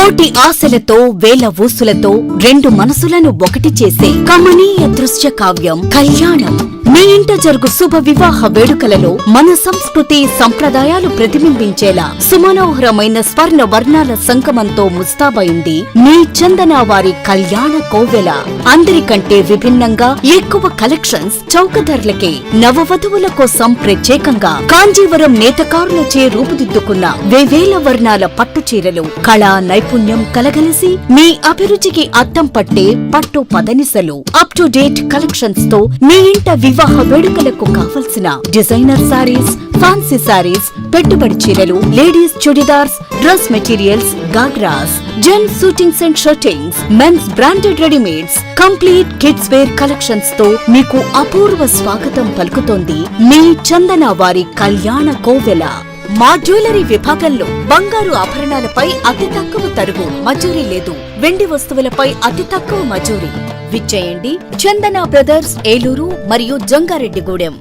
కోటి ఆశలతో వేల ఊసులతో రెండు మనసులను ఒకటి చేసే కమనీయ దృశ్య కావ్యం కళ్యాణం. మీ ఇంట జరుగు శుభ వివాహ వేడుకలలో మన సంస్కృతి సంప్రదాయాలు ప్రతిబింబించేలా సుమనోహరమైన స్వర్ణ వర్ణాల సంగమంతో ముస్తాబైంది మీ చందన వారి కళ్యాణ కోవెల. అందరికంటే విభిన్నంగా ఎక్కువ కలెక్షన్స్ చౌక ధరలకే నవవధువుల కోసం ప్రత్యేకంగా కాంజీవరం నేతకారులచే రూపుదిద్దుకున్న వేవేల వర్ణాల పట్టు చీరలు కళా నైపుణ్యం కలగలిసి మీ అభిరుచికి అద్దం పట్టే పట్టు పదనిసలు అప్ టు డేట్ కలెక్షన్స్ తో మీ ఇంట వివాహ వేడుకలకు కావలసిన డిజైనర్ సారీస్, ఫ్యాన్సీ సారీస్, పెట్టుబడి చీరలు, ladies churidars, dress materials, ghagras, gents suitings and shirtings, men's branded readymades, complete kids wear collections తో మీకు అపూర్వ స్వాగతం పలుకుతోంది మీ చందన వారి కళ్యాణ కోవెల. మా జ్యువెలరీ విభాగంలో బంగారు ఆభరణాలపై అతి తక్కువ తరుగు మజూరీ లేదు. వెండి వస్తువులపై అతి తక్కువ మజూరీ. విచ్చేయండి చందన బ్రదర్స్, ఏలూరు మరియు జంగారెడ్డిగూడెం.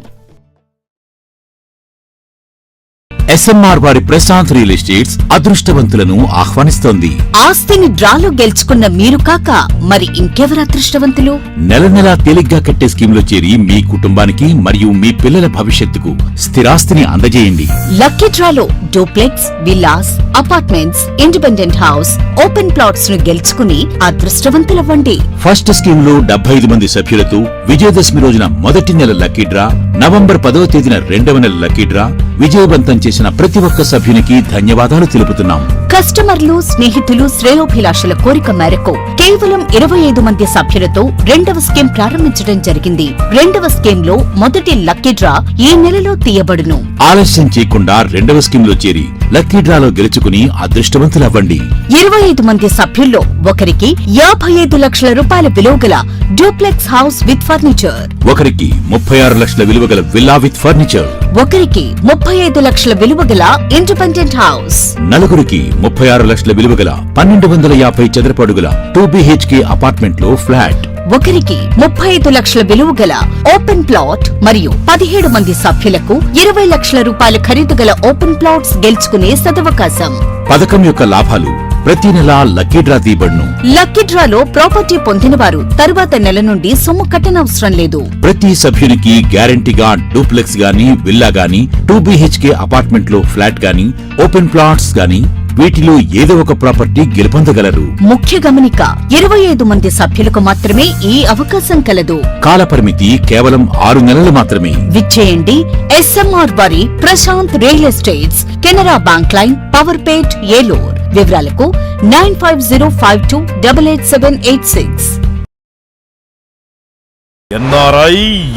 ఎస్ఎంఆర్ వారి ప్రశాంత్ రియల్ ఎస్టేట్స్ అదృష్టవంతులను ఆహ్వానిస్తోంది. ఆస్తిని డ్రాలో గెలుచుకున్న మీరు కాక మరి ఇంకెవరు అదృష్టవంతులు? నెల నెలా తేలిగ్గా కట్టే స్కీమ్ లో చేరి మీ కుటుంబానికి మరియు మీ పిల్లల భవిష్యత్తుకు స్థిరాస్తిని అందజేయండి. లక్కీ డ్రాలో duplex, villas, apartments, independent house, open plots ను గెలుచుకుని అదృష్టవంతులవ్వండి. ఫస్ట్ స్కీమ్ లో 75 మంది సభ్యులతో విజయదశమి రోజున మొదటి నెల లక్కీ డ్రా, నవంబర్ 10వ తేదీన రెండవ నెల లక్కీ డ్రా విజయవంతం చేసిన ప్రతి ఒక్క సభ్యునికి ధన్యవాదాలు తెలుపుతున్నాం. కస్టమర్లు, స్నేహితులు, శ్రేయోభిలాషుల కోరిక మేరకు కేవలం 25 మంది సభ్యులతో రెండవ స్కీమ్ ప్రారంభించడం జరిగింది. రెండవ స్కీమ్ లో మొదటి లక్కీ డ్రా ఈ నెలలో తీయబడును. ఆలస్యం చేయకుండా రెండవ స్కీమ్ లో చేరి లక్కీ డ్రాలో గెలుచుకుని అదృష్టవంతులవ్వండి. 25 మంది సభ్యుల్లో ఒకరికి 55 లక్షల రూపాయల విలువగల డూప్లెక్స్ హౌస్ విత్ ఫర్నిచర్, ఒకరికి 36 లక్షల విలువగల విల్లా విత్ ఫర్నిచర్, ఒకరికి 35 లక్షల విలువగల ఇండిపెండెంట్ హౌస్, నలుగురికి 36 లక్షల విలువగల 1250 చదరపు అడుగుల 2BHK అపార్ట్మెంట్ లో ఫ్లాట్, ఒకరికి 35 లక్షల విలువగల ఓపెన్ ప్లాట్ మరియు 17 మంది సభ్యులకు 20 లక్షల రూపాయల ఖరీదుగల ఓపెన్ ప్లాట్స్ గెలుచుకునే సదవకాశం. పథకం యొక్క లాభాలు ప్రతి నెల లక్కీ డ్రా తీయబడును. లక్కీ డ్రాలో ప్రాపర్టీ పొందిన వారు తరువాత నెల నుండి సొమ్ము కట్టనవసరం లేదు. ప్రతి సభ్యునికి గ్యారంటీగా డూప్లెక్స్ గానీ, విల్లా గానీ, 2BHK అపార్ట్మెంట్ లో ఫ్లాట్ గానీ, ఓపెన్ ప్లాట్స్ గానీ వీటిలో ఏదో ఒక ప్రాపర్టీ గెలుపొందగలరు. ముఖ్య గమనిక, 25 మంది సభ్యులకు మాత్రమే ఈ అవకాశం కలదు. కాలపరిమితి కేవలం 6 నెలలు మాత్రమే. విచ్చేయండి ఎస్ఎంఆర్ వారి Prashanth real estates, Canara bank line, Powerpet, Eluru. వివరాలకు 9505288786.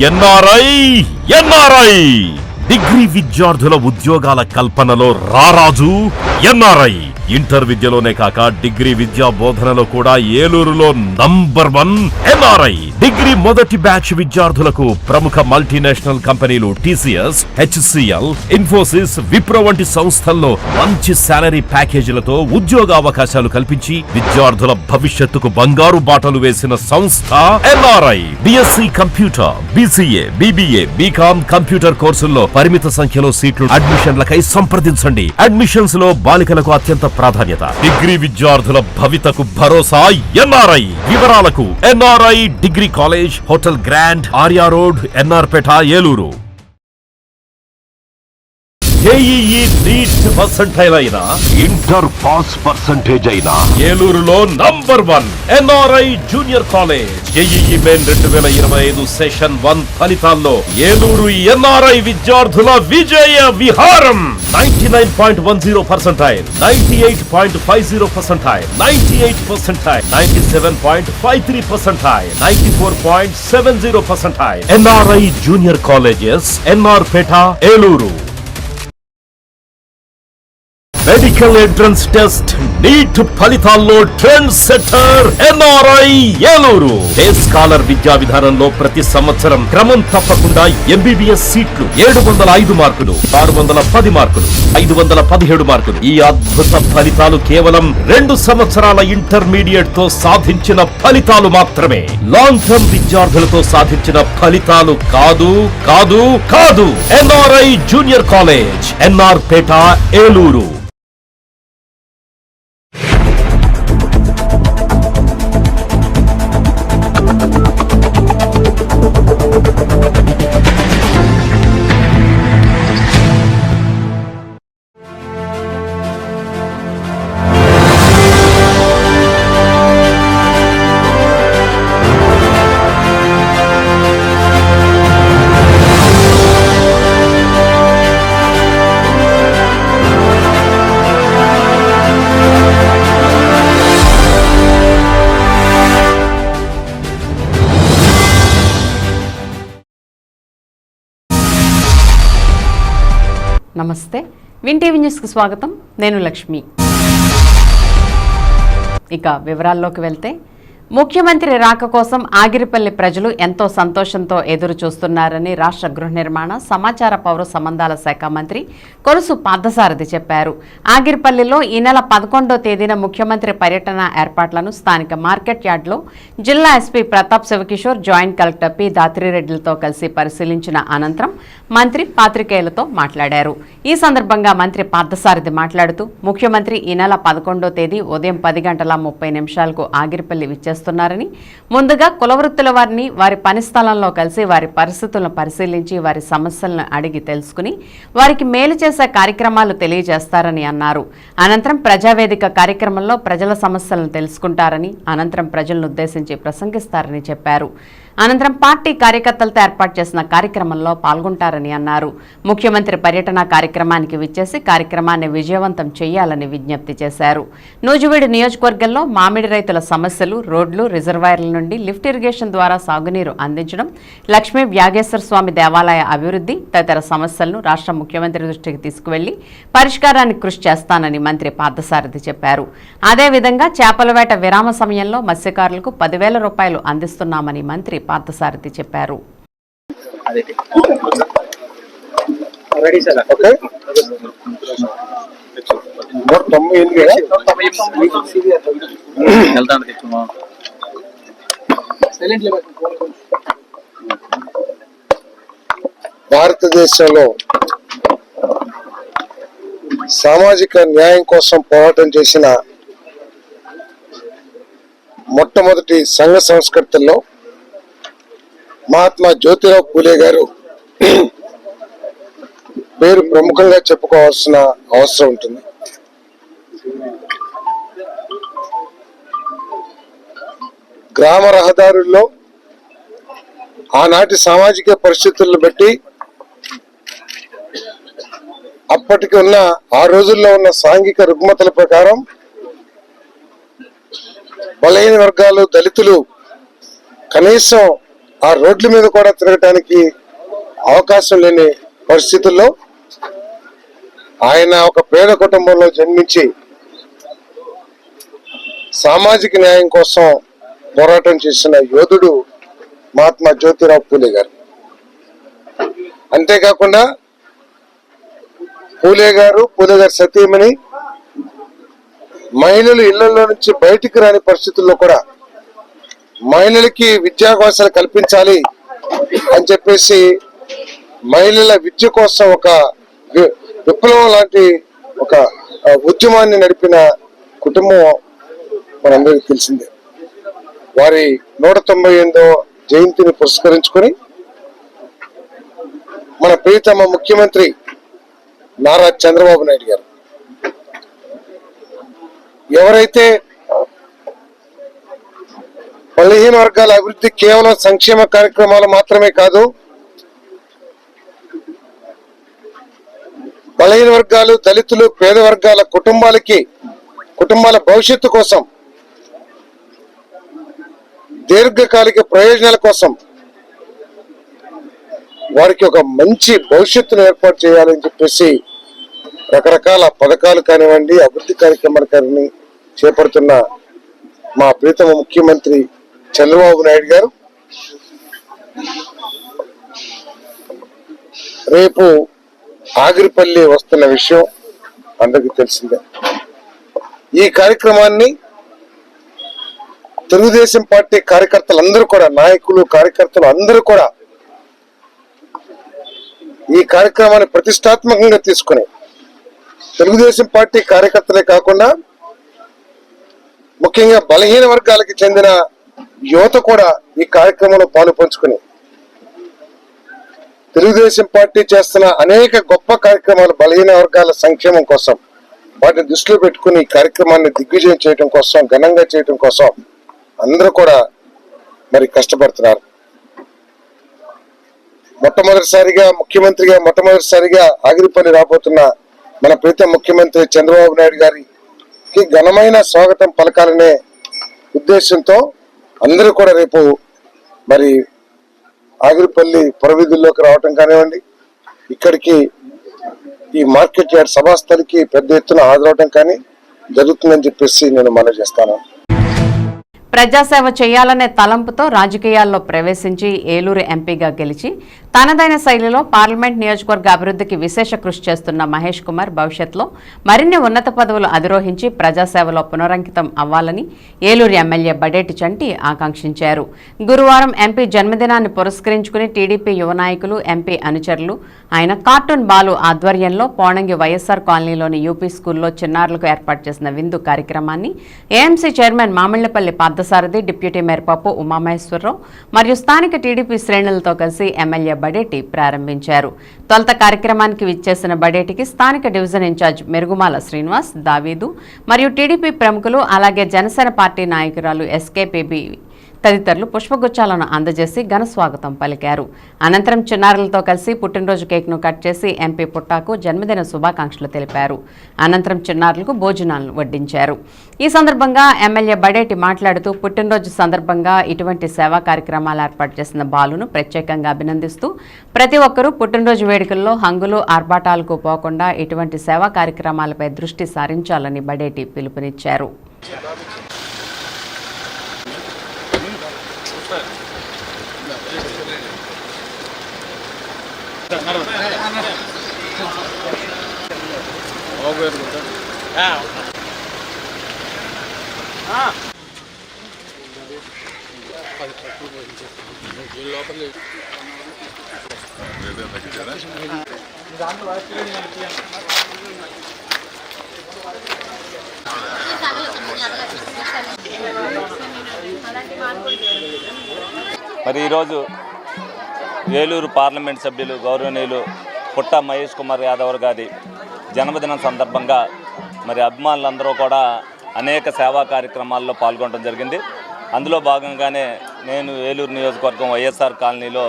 ఎన్ఆర్ఐ డిగ్రీ విద్యార్థుల ఉద్యోగాల కల్పనలో రారాజు ఎన్ఆర్ఐ. ఇంటర్ విద్యలోనే కాక డిగ్రీ విద్యా బోధనలో కూడా ఏలూరులో నంబర్ 1 ఎన్ఆర్ఐ. డిగ్రీ మొదటి బ్యాచ్ విద్యార్థులకు ప్రముఖ మల్టీనేషనల్ కంపెనీలు టీసీఎస్, హెచ్సిఎల్, ఇన్ఫోసిస్, విప్రో వంటి సంస్థల్లో మంచి శాలరీ ప్యాకేజీలతో ఉద్యోగ అవకాశాలు కల్పించి విద్యార్థుల భవిష్యత్తుకు బంగారు బాటలు వేసిన సంస్థ NRI. BSc computer, BCA, BBA, BCom computer కోర్సుల్లో పరిమిత సంఖ్యలో సీట్లు. అడ్మిషన్లకై సంప్రదించండి. అడ్మిషన్స్ లో బాలికలకు అత్యంత ప్రాధాన్యత. డిగ్రీ విద్యార్థుల భవితకు భరోసా ఎన్ఆర్ఐ. వివరాలకు NRI degree college, hotel grand, Arya road, NR Peta, Eluru. JEE NEET percentile అయినా, ఇంటర్ పాస్ పర్సెంటేజ్ అయినా ఏలూరులో number 1 NRI junior college. JEE main 2025 session 1 ఫలితాల్లో ఏలూరు ఎన్ఆర్ఐ విద్యార్థుల విజయ విహారం. 99.10%, 98.50%, 98%, 97.53%, 94.70%. NRI junior colleges, NR Peta, Eluru. Medical entrance test NEET ఫలితాల్లో trend setter NRI Eluru. Day scholar విద్యా విధానంలో ప్రతి సంవత్సరం క్రమం తప్పకుండా ఎంబీబీఎస్ సీట్లు 705 మార్కులు, 610 మార్కులు, 517 మార్కులు. ఈ అద్భుత ఫలితాలు కేవలం 2 సంవత్సరాల ఇంటర్మీడియట్ తో సాధించిన ఫలితాలు మాత్రమే. లాంగ్ టర్మ్ విద్యార్థులతో సాధించిన ఫలితాలు కాదు కాదు కాదు. NRI junior college, NR Peta, Eluru. నమస్తే. విన్ టీవీ న్యూస్కి స్వాగతం. నేను లక్ష్మి. ఇక వివరాల్లోకి వెళ్తే, ముఖ్యమంత్రి రాక కోసం ఆగిరిపల్లి ప్రజలు ఎంతో సంతోషంతో ఎదురు చూస్తున్నారని రాష్ట్ర గృహ నిర్మాణ సమాచార పౌర సంబంధాల శాఖ మంత్రి కొలుసు పార్థసారథి చెప్పారు. ఆగిరిపల్లిలో ఈ నెల 11వ తేదీన ముఖ్యమంత్రి పర్యటన ఏర్పాట్లను స్థానిక మార్కెట్ యార్డ్లో జిల్లా SP Pratap Sivakishore, joint collector P దాత్రిరెడ్డిలతో కలిసి పరిశీలించిన అనంతరం మంత్రి పాత్రికేయులతో మాట్లాడారు. ఈ సందర్భంగా మంత్రి పార్థసారథి మాట్లాడుతూ, ముఖ్యమంత్రి ఈ నెల 11వ తేదీ ఉదయం 10:30 ఆగిరిపల్లి విచ్చేస్తున్నారు. ముందుగా కులవృత్తుల వారిని వారి పని స్థలంలో కలిసి వారి పరిస్థితులను పరిశీలించి వారి సమస్యలను అడిగి తెలుసుకుని వారికి మేలు చేసే కార్యక్రమాలు తెలియజేస్తారని అన్నారు. అనంతరం ప్రజావేదిక కార్యక్రమంలో ప్రజల సమస్యలను తెలుసుకుంటారని, అనంతరం ప్రజలను ఉద్దేశించి ప్రసంగిస్తారని చెప్పారు. అనంతరం పార్టీ కార్యకర్తలతో ఏర్పాటు చేసిన కార్యక్రమంలో పాల్గొంటారని అన్నారు. ముఖ్యమంత్రి పర్యటన కార్యక్రమానికి విచ్చేసి కార్యక్రమాన్ని విజయవంతం చేయాలని విజ్ఞప్తి చేశారు. నూజివీడు నియోజకవర్గంలో మామిడి రైతుల సమస్యలు, రోడ్లు, రిజర్వాయర్ల నుండి లిఫ్ట్ ఇరిగేషన్ ద్వారా సాగునీరు అందించడం, లక్ష్మీ వ్యాగేశ్వర స్వామి దేవాలయ అభివృద్ధి తదితర సమస్యలను రాష్ట్ర ముఖ్యమంత్రి దృష్టికి తీసుకువెళ్లి పరిష్కారానికి కృషి చేస్తానని మంత్రి పార్థసారథి చెప్పారు. అదేవిధంగా చేపల వేట విరామ సమయంలో మత్స్యకారులకు 10,000 రూపాయలు అందిస్తున్నామని మంత్రి పార్థసారథి చెప్పారు. భారతదేశంలో సామాజిక న్యాయం కోసం పోరాటం చేసిన మొట్టమొదటి సంఘ సంస్కర్తల్లో మహాత్మా జ్యోతిరావు పూలే గారు పేరు ప్రముఖంగా చెప్పుకోవాల్సిన అవసరం ఉంటుంది. గ్రామ రహదారుల్లో ఆనాటి సామాజిక పరిస్థితులను బట్టి అప్పటికి ఉన్న ఆ రోజుల్లో ఉన్న సాంఘిక రుగ్మతల ప్రకారం బలహీన వర్గాలు, దళితులు కనీసం ఆ రోడ్ల మీద కూడా తిరగటానికి అవకాశం లేని పరిస్థితుల్లో ఆయన ఒక పేద కుటుంబంలో జన్మించి సామాజిక న్యాయం కోసం పోరాటం చేసిన యోధుడు మహాత్మా జ్యోతిరావు పూలే గారు. అంతేకాకుండా పూలే గారు సతీమణి మహిళలు ఇళ్లలో నుంచి బయటికి రాని పరిస్థితుల్లో కూడా మహిళలకి విద్యావకాశాలు కల్పించాలి అని చెప్పేసి మహిళల విద్య కోసం ఒక విప్లవం లాంటి ఒక ఉద్యమాన్ని నడిపిన కుటుంబం మనందరికీ తెలిసిందే. వారి 198వ జయంతిని పురస్కరించుకొని మన ప్రియతమ ముఖ్యమంత్రి నారా చంద్రబాబు నాయుడు గారు ఎవరైతే బలహీన వర్గాల అభివృద్ధి కేవలం సంక్షేమ కార్యక్రమాలు మాత్రమే కాదు, బలహీన వర్గాలు, దళితులు, పేద వర్గాల కుటుంబాల భవిష్యత్తు కోసం, దీర్ఘకాలిక ప్రయోజనాల కోసం వారికి ఒక మంచి భవిష్యత్తును ఏర్పాటు చేయాలని చెప్పేసి రకరకాల పథకాలు కానివ్వండి, అభివృద్ధి కార్యక్రమాలు కానీ చేపడుతున్న మా ప్రియతమ ముఖ్యమంత్రి చంద్రబాబు నాయుడు గారు రేపు ఆగిరిపల్లి వస్తున్న విషయం అందరికీ తెలిసిందే. ఈ కార్యక్రమాన్ని తెలుగుదేశం పార్టీ కార్యకర్తలందరూ కూడా, నాయకులు, కార్యకర్తలు అందరూ కూడా ఈ కార్యక్రమాన్ని ప్రతిష్టాత్మకంగా తీసుకుని తెలుగుదేశం పార్టీ కార్యకర్తలే కాకుండా ముఖ్యంగా బలహీన వర్గాలకు చెందిన యువత కూడా ఈ కార్యక్రమంలో పాలు పంచుకుని తెలుగుదేశం పార్టీ చేస్తున్న అనేక గొప్ప కార్యక్రమాలు బలహీన వర్గాల సంక్షేమం కోసం వాటిని దృష్టిలో పెట్టుకుని ఈ కార్యక్రమాన్ని దిగ్విజయం చేయడం కోసం, ఘనంగా చేయడం కోసం అందరూ కూడా మరి కష్టపడుతున్నారు. మొట్టమొదటిసారిగా ఆగిరిపల్లి రాబోతున్న మన ప్రీత ముఖ్యమంత్రి చంద్రబాబు నాయుడు గారికి ఘనమైన స్వాగతం పలకాలనే ఉద్దేశంతో అందరూ కూడా రేపు మరి ఆగిరిపల్లి పురవీధుల్లోకి రావటం కానివ్వండి, ఇక్కడికి ఈ మార్కెట్ యార్డ్ సభాస్థలికి పెద్ద ఎత్తున హాజరవడం కానీ జరుగుతుందని చెప్పేసి నేను మనవి చేస్తాను. ప్రజాసేవ చేయాలనే తలంపుతో రాజకీయాల్లో ప్రవేశించి ఏలూరు ఎంపీగా గెలిచి తనదైన శైలిలో పార్లమెంట్ నియోజకవర్గ అభివృద్ధికి విశేష కృషి చేస్తున్న మహేష్ కుమార్ భవిష్యత్తులో మరిన్ని ఉన్నత పదవులు అధిరోహించి ప్రజాసేవలో పునరంకితం అవ్వాలని ఏలూరు ఎమ్మెల్యే బడేటి చంటి ఆకాంక్షించారు. గురువారం ఎంపీ జన్మదినాన్ని పురస్కరించుకుని టీడీపీ యువ నాయకులు, ఎంపీ అనుచరులు ఆయన కార్టూన్ బాలు ఆధ్వర్యంలో పోణంగి వైఎస్ఆర్ కాలనీలోని యూపీ స్కూల్లో చిన్నారులకు ఏర్పాటు చేసిన విందు కార్యక్రమాన్ని AMC chairman Mamillapalli Parthasarathi, deputy mayor Pappu Umamaheswara Rao మరియు స్థానిక టీడీపీ శ్రేణులతో కలిసి ఎమ్మెల్యే బడేటి ప్రారంభించారు. తొలుత కార్యక్రమానికి విచ్చేసిన బడేటికి స్థానిక డివిజన్ ఇన్ఛార్జ్ మెరుగుమాల శ్రీనివాస్, దావీదు మరియు టీడీపీ ప్రముఖులు అలాగే జనసేన పార్టీ నాయకురాలు ఎస్కేపీబీ తదితరులు పుష్పగుచ్చాలను అందజేసి ఘన స్వాగతం పలికారు. అనంతరం చిన్నారులతో కలిసి పుట్టినరోజు కేక్ను కట్ చేసి ఎంపీ పుట్టాకు జన్మదిన శుభాకాంక్షలు తెలిపారు. అనంతరం చిన్నారులకు భోజనాలను వడ్డించారు. ఈ సందర్భంగా ఎమ్మెల్యే బడేటి మాట్లాడుతూ పుట్టినరోజు సందర్భంగా ఇటువంటి సేవా కార్యక్రమాలు ఏర్పాటు చేసిన బాలును ప్రత్యేకంగా అభినందిస్తూ ప్రతి ఒక్కరూ పుట్టినరోజు వేడుకల్లో హంగులు ఆర్భాటాలకు పోకుండా ఇటువంటి సేవా కార్యక్రమాలపై దృష్టి సారించాలని బడేటి పిలుపునిచ్చారు. మరి ఈరోజు ఏలూరు పార్లమెంట్ సభ్యులు గౌరవనీయులు పుట్ట మహేష్ కుమార్ యాదవ్ గారి జన్మదినం సందర్భంగా మరి అభిమానులందరూ కూడా అనేక సేవా కార్యక్రమాల్లో పాల్గొనడం జరిగింది. అందులో భాగంగానే నేను ఏలూరు నియోజకవర్గం వైఎస్ఆర్ కాలనీలో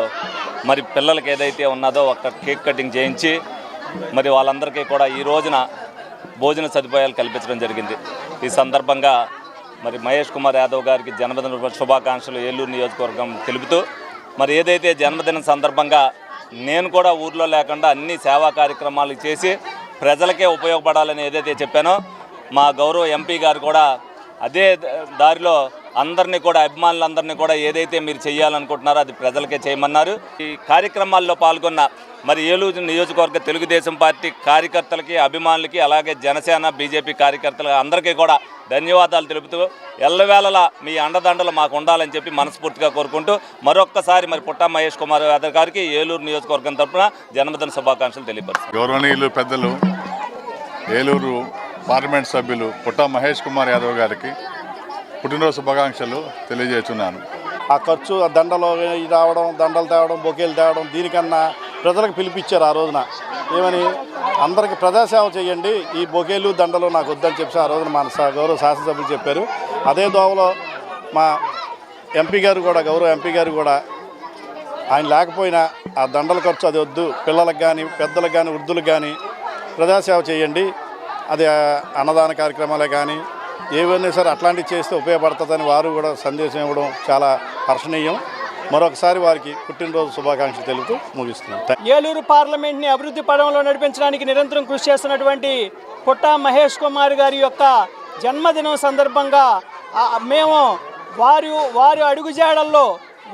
మరి పిల్లలకి ఏదైతే ఉన్నదో ఒక కేక్ కటింగ్ చేయించి మరి వాళ్ళందరికీ కూడా ఈ రోజున భోజన సదుపాయాలు కల్పించడం జరిగింది. ఈ సందర్భంగా మరి మహేష్ కుమార్ యాదవ్ గారికి జన్మదిన శుభాకాంక్షలు ఏలూరు నియోజకవర్గం తెలుపుతూ మరి ఏదైతే జన్మదినం సందర్భంగా నేను కూడా ఊర్లో లేకుండా అన్ని సేవా కార్యక్రమాలు చేసి ప్రజలకే ఉపయోగపడాలని ఏదైతే చెప్పానో మా గౌరవ ఎంపీ గారు కూడా అదే దారిలో అందరినీ కూడా అభిమానులందరినీ కూడా ఏదైతే మీరు చేయాలనుకుంటున్నారో అది ప్రజలకే చేయమన్నారు. ఈ కార్యక్రమాల్లో పాల్గొన్న మరి ఏలూరు నియోజకవర్గ తెలుగుదేశం పార్టీ కార్యకర్తలకి, అభిమానులకి, అలాగే జనసేన బీజేపీ కార్యకర్తలకి అందరికీ కూడా ధన్యవాదాలు తెలుపుతూ ఎల్లవేళలా మీ అండదండలు మాకు ఉండాలని చెప్పి మనస్ఫూర్తిగా కోరుకుంటూ మరొక్కసారి మరి పుట్ట మహేష్ కుమార్ యాదవ్ గారికి ఏలూరు నియోజకవర్గం తరఫున జన్మదిన శుభాకాంక్షలు తెలియపరుస్తారు. గౌరవనీయులు పెద్దలు ఏలూరు పార్లమెంట్ సభ్యులు పుట్ట మహేష్ కుమార్ యాదవ్ గారికి పుట్టినరోజు శుభాకాంక్షలు తెలియజేస్తున్నాను. ఆ ఖర్చు దండలు రావడం, దండలు తేవడం, బొకేలు తేవడం, దీనికన్నా ప్రజలకు పిలిపించారు ఆ రోజున. ఏమని అందరికి ప్రజాసేవ చేయండి, ఈ బొకేలు దండలు నాకు వద్దని చెప్పి ఆ రోజున మన గౌరవ శాసనసభ్యులు చెప్పారు. అదే దోవలో మా ఎంపీ గారు కూడా, గౌరవ ఎంపీ గారు కూడా ఆయన లేకపోయినా ఆ దండల ఖర్చు అది వద్దు, పిల్లలకు కానీ పెద్దలకు కానీ వృద్ధులకు కానీ ప్రజాసేవ చేయండి, అది అన్నదాన కార్యక్రమాలే కానీ ఏవైనా సరే అట్లాంటివి చేస్తే ఉపయోగపడుతుందని వారు కూడా సందేశం ఇవ్వడం చాలా హర్షణీయం. మరొకసారి వారికి పుట్టినరోజు శుభాకాంక్షలు తెలుపుతూ ముగిస్తున్నాం. ఏలూరు పార్లమెంట్ని అభివృద్ధి పదంలో నడిపించడానికి నిరంతరం కృషి చేస్తున్నటువంటి పుట్ట మహేష్ కుమార్ గారి యొక్క జన్మదినం సందర్భంగా మేము వారి అడుగుజాడల్లో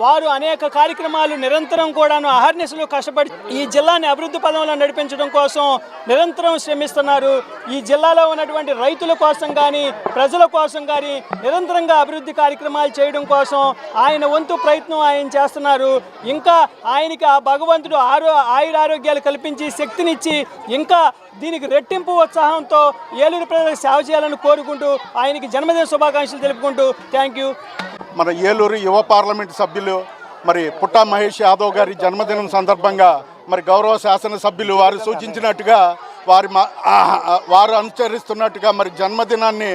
వారు అనేక కార్యక్రమాలు నిరంతరం కూడాను అహర్నిశలు కష్టపడి ఈ జిల్లాని అభివృద్ధి పదంలో నడిపించడం కోసం నిరంతరం శ్రమిస్తున్నారు. ఈ జిల్లాలో ఉన్నటువంటి రైతుల కోసం కానీ ప్రజల కోసం కానీ నిరంతరంగా అభివృద్ధి కార్యక్రమాలు చేయడం కోసం ఆయన వంతు ప్రయత్నం ఆయన చేస్తున్నారు. ఇంకా ఆయనకి ఆ భగవంతుడు ఆయురారోగ్యాలు కల్పించి శక్తినిచ్చి ఇంకా దీనికి రెట్టింపు ఉత్సాహంతో ఏలూరు ప్రజలకు సేవ చేయాలని కోరుకుంటూ ఆయనకి జన్మదిన శుభాకాంక్షలు తెలుపుకుంటూ థ్యాంక్ యూ. మన ఏలూరు యువ పార్లమెంట్ సభ్యులు మరి పుట్ట మహేష్ యాదవ్ గారి జన్మదినం సందర్భంగా మరి గౌరవ శాసనసభ్యులు వారు సూచించినట్టుగా వారు అనుసరిస్తున్నట్టుగా మరి జన్మదినాన్ని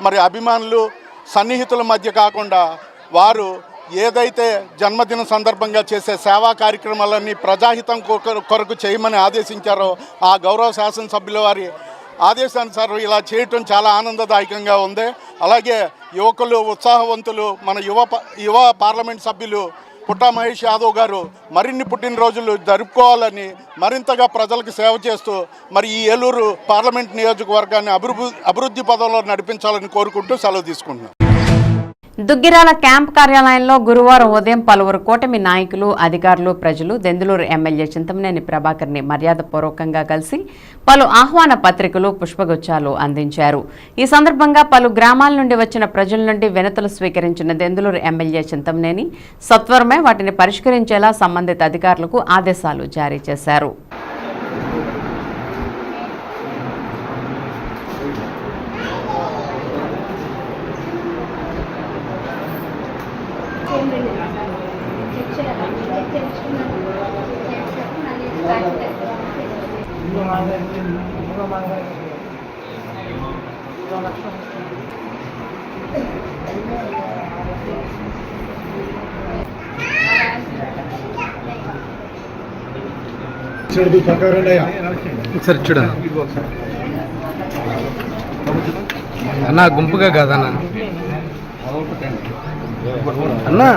మరి అభిమానులు సన్నిహితుల మధ్య కాకుండా వారు ఏదైతే జన్మదినం సందర్భంగా చేసే సేవా కార్యక్రమాలన్నీ ప్రజాహితం కొరకు చేయమని ఆదేశించారో ఆ గౌరవ శాసనసభ్యుల వారి ఆదేశానుసారం ఇలా చేయటం చాలా ఆనందదాయకంగా ఉంది. అలాగే యువకులు, ఉత్సాహవంతులు, మన యువ పార్లమెంట్ సభ్యులు పుట్టా మహేష్ యాదవ్ గారు మరిన్ని పుట్టినరోజులు జరుపుకోవాలని మరింతగా ప్రజలకు సేవ చేస్తూ మరి ఈ ఏలూరు పార్లమెంట్ నియోజకవర్గాన్ని అభివృద్ధి పదంలో నడిపించాలని కోరుకుంటూ సెలవు తీసుకుంటున్నాను. దుగ్గిరాల క్యాంప్ కార్యాలయంలో గురువారం ఉదయం పలువురు కూటమి నాయకులు, అధికారులు, ప్రజలు దెందులూరు ఎమ్మెల్యే చింతమనేని ప్రభాకర్ని మర్యాదపూర్వకంగా కలిసి పలు ఆహ్వాన పత్రికలు, పుష్పగుచ్చాలు అందించారు. ఈ సందర్భంగా పలు గ్రామాల నుండి వచ్చిన ప్రజల నుండి వినతులు స్వీకరించిన దెందులూరు ఎమ్మెల్యే చింతమనేని సత్వరమే వాటిని పరిష్కరించేలా సంబంధిత అధికారులకు ఆదేశాలు జారీ చేశారు. ఒకసారి చూడండి అన్నా, గుంపుగా కాదన్నా అన్నా.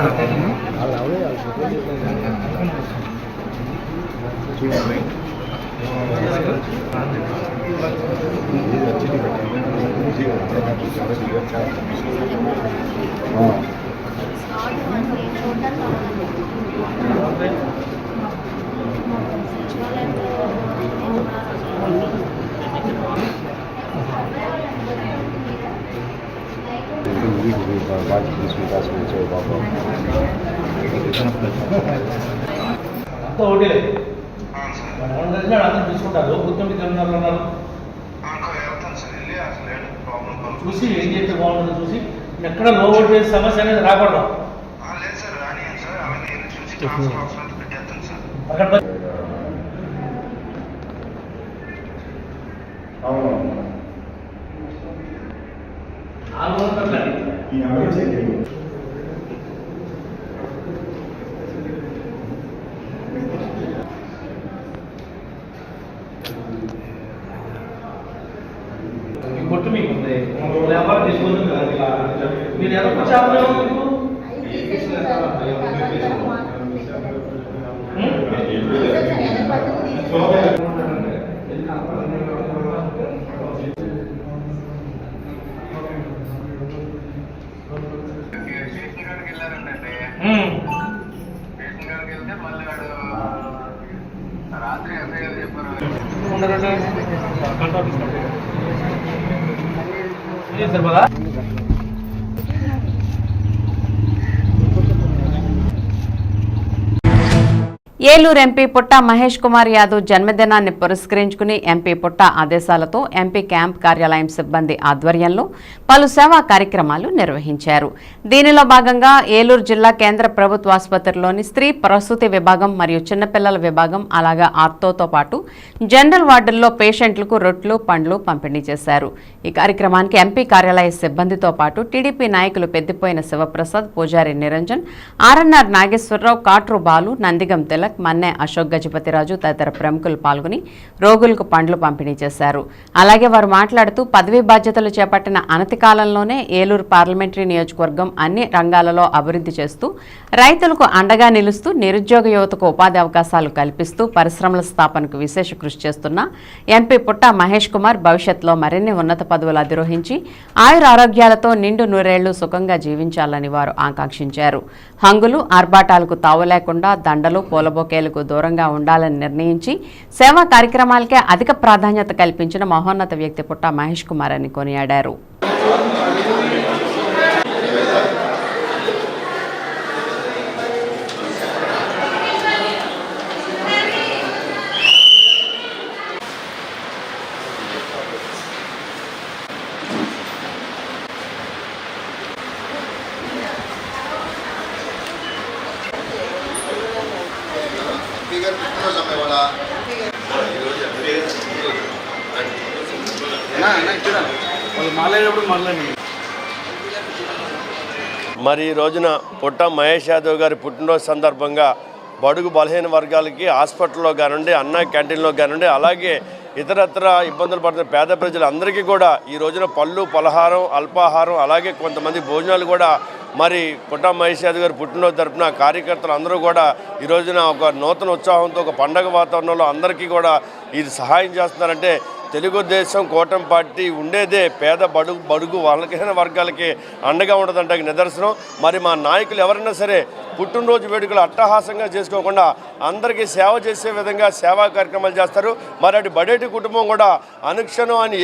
అంతా ఒకటే అందరూ తీసుకుంటారు. గుర్తుండి ఉన్నారు చూసి ఏం చేస్తే బాగుంటుందో చూసి ఎక్కడ లో ఓల్టేజ్ సమస్య అనేది రాకూడదు. కొట్టు మీకు ఉంది వ్యాపారం తీసుకుంటుంది కదా, మీరు ఎలా వచ్చారు? ఏలూరు ఎంపీ పుట్టా మహేష్ కుమార్ యాదవ్ జన్మదినాన్ని పురస్కరించుకుని ఎంపీ పుట్టా ఆదేశాలతో ఎంపీ క్యాంప్ కార్యాలయం సిబ్బంది ఆధ్వర్యంలో పలు సేవా కార్యక్రమాలు నిర్వహించారు. దీనిలో భాగంగా ఏలూరు జిల్లా కేంద్ర ప్రభుత్వ ఆసుపత్రిలోని స్త్రీ ప్రసూతి విభాగం మరియు చిన్నపిల్లల విభాగం, అలాగా ఆర్తోతో పాటు జనరల్ వార్డుల్లో పేషెంట్లకు రొట్లు, పండ్లు పంపిణీ చేశారు. ఈ కార్యక్రమానికి ఎంపీ కార్యాలయ సిబ్బందితో పాటు టీడీపీ నాయకులు పెద్దిపోయిన శివప్రసాద్, పూజారి నిరంజన్, ఆర్ఎన్ఆర్ నాగేశ్వరరావు, కాట్రు బాలు, నందిగం తిలక్, మన్నే అశోక్ గజపతిరాజు తదితర ప్రముఖులు పాల్గొని రోగులకు పండ్లు పంపిణీ చేశారు. అలాగే వారు మాట్లాడుతూ పదవీ బాధ్యతలు చేపట్టిన అనతి కాలంలోనే ఏలూరు పార్లమెంటరీ నియోజకవర్గం అన్ని రంగాలలో అభివృద్ధి చేస్తూ రైతులకు అండగా నిలుస్తూ నిరుద్యోగ యువతకు ఉపాధి అవకాశాలు కల్పిస్తూ పరిశ్రమల స్థాపనకు విశేష కృషి చేస్తున్న ఎంపీ పుట్టా మహేష్ కుమార్ భవిష్యత్తులో మరిన్ని ఉన్నత పదవులు అధిరోహించి ఆయురారోగ్యాలతో నిండు నూరేళ్లు సుఖంగా జీవించాలని వారు ఆకాంక్షించారు. హంగులు, ఆర్భాటాలకు తావు లేకుండా దండలు, పూలబొకేలకు దూరంగా ఉండాలని నిర్ణయించి సేవా కార్యక్రమాలకే అధిక ప్రాధాన్యత కల్పించిన మహోన్నత వ్యక్తి పుట్టా మహేష్ కుమార్ అని కొనియాడారు. మరి ఈ రోజున పుట్టా మహేష్ యాదవ్ గారి పుట్టినరోజు సందర్భంగా బడుగు బలహీన వర్గాలకి హాస్పిటల్లో కానివ్వండి, అన్న క్యాంటీన్లో కానివ్వండి, అలాగే ఇతరత్ర ఇబ్బందులు పడుతున్న పేద ప్రజలందరికీ కూడా ఈ రోజున పళ్ళు, పలహారం, అల్పాహారం, అలాగే కొంతమంది భోజనాలు కూడా మరి పుట్టా మహేష్ యాదవ్ గారి పుట్టినరోజు తరపున కార్యకర్తలు అందరూ కూడా ఈ రోజున ఒక నూతన ఉత్సాహంతో ఒక పండగ వాతావరణంలో అందరికీ కూడా ఇది సహాయం చేస్తున్నారంటే తెలుగుదేశం కూటమి పార్టీ ఉండేదే పేద బడుగు వాళ్ళకైన వర్గాలకి అండగా ఉండదంటే నిదర్శనం. మరి మా నాయకులు ఎవరైనా సరే పుట్టినరోజు వేడుకలు అట్టహాసంగా చేసుకోకుండా అందరికీ సేవ చేసే విధంగా సేవా కార్యక్రమాలు చేస్తారు. మరి అటు బడేటి కుటుంబం కూడా అనుక్షణం అని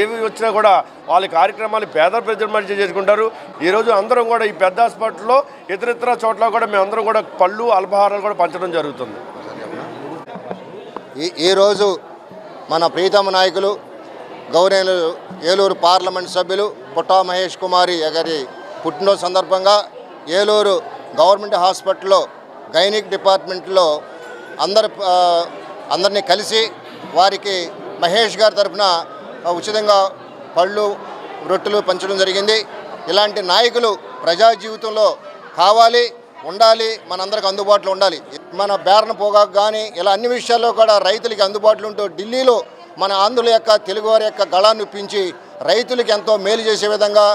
ఏవి వచ్చినా కూడా వాళ్ళ కార్యక్రమాలు పేద ప్రజల మధ్య చేసుకుంటారు. ఈరోజు అందరం కూడా ఈ పెద్ద హాస్పిటల్లో ఇతరితర చోట్ల కూడా మేమందరం కూడా పళ్ళు అల్పాహారాలు కూడా పంచడం జరుగుతుంది. ఈరోజు మన ప్రీతమ నాయకులు గౌరవనీయులు ఏలూరు పార్లమెంట్ సభ్యులు పుట్టా మహేష్ కుమారి గారి పుట్టినరోజు సందర్భంగా ఏలూరు గవర్నమెంట్ హాస్పిటల్లో గైనిక్ డిపార్ట్మెంట్లో అందరినీ కలిసి వారికి మహేష్ గారి తరఫున ఉచితంగా పళ్ళు రొట్టెలు పంచడం జరిగింది. ఇలాంటి నాయకులు ప్రజా జీవితంలో కావాలి, ఉండాలి, మనందరికి అందుబాటులో ఉండాలి. మన బేరన పోగాకు కానీ ఇలా అన్ని విషయాల్లో కూడా రైతులకి అందుబాటులో ఉంటూ ఢిల్లీలో మన ఆంధ్రుల యొక్క తెలుగువారి యొక్క గళాన్ని ఒప్పించి రైతులకి ఎంతో మేలు చేసే విధంగా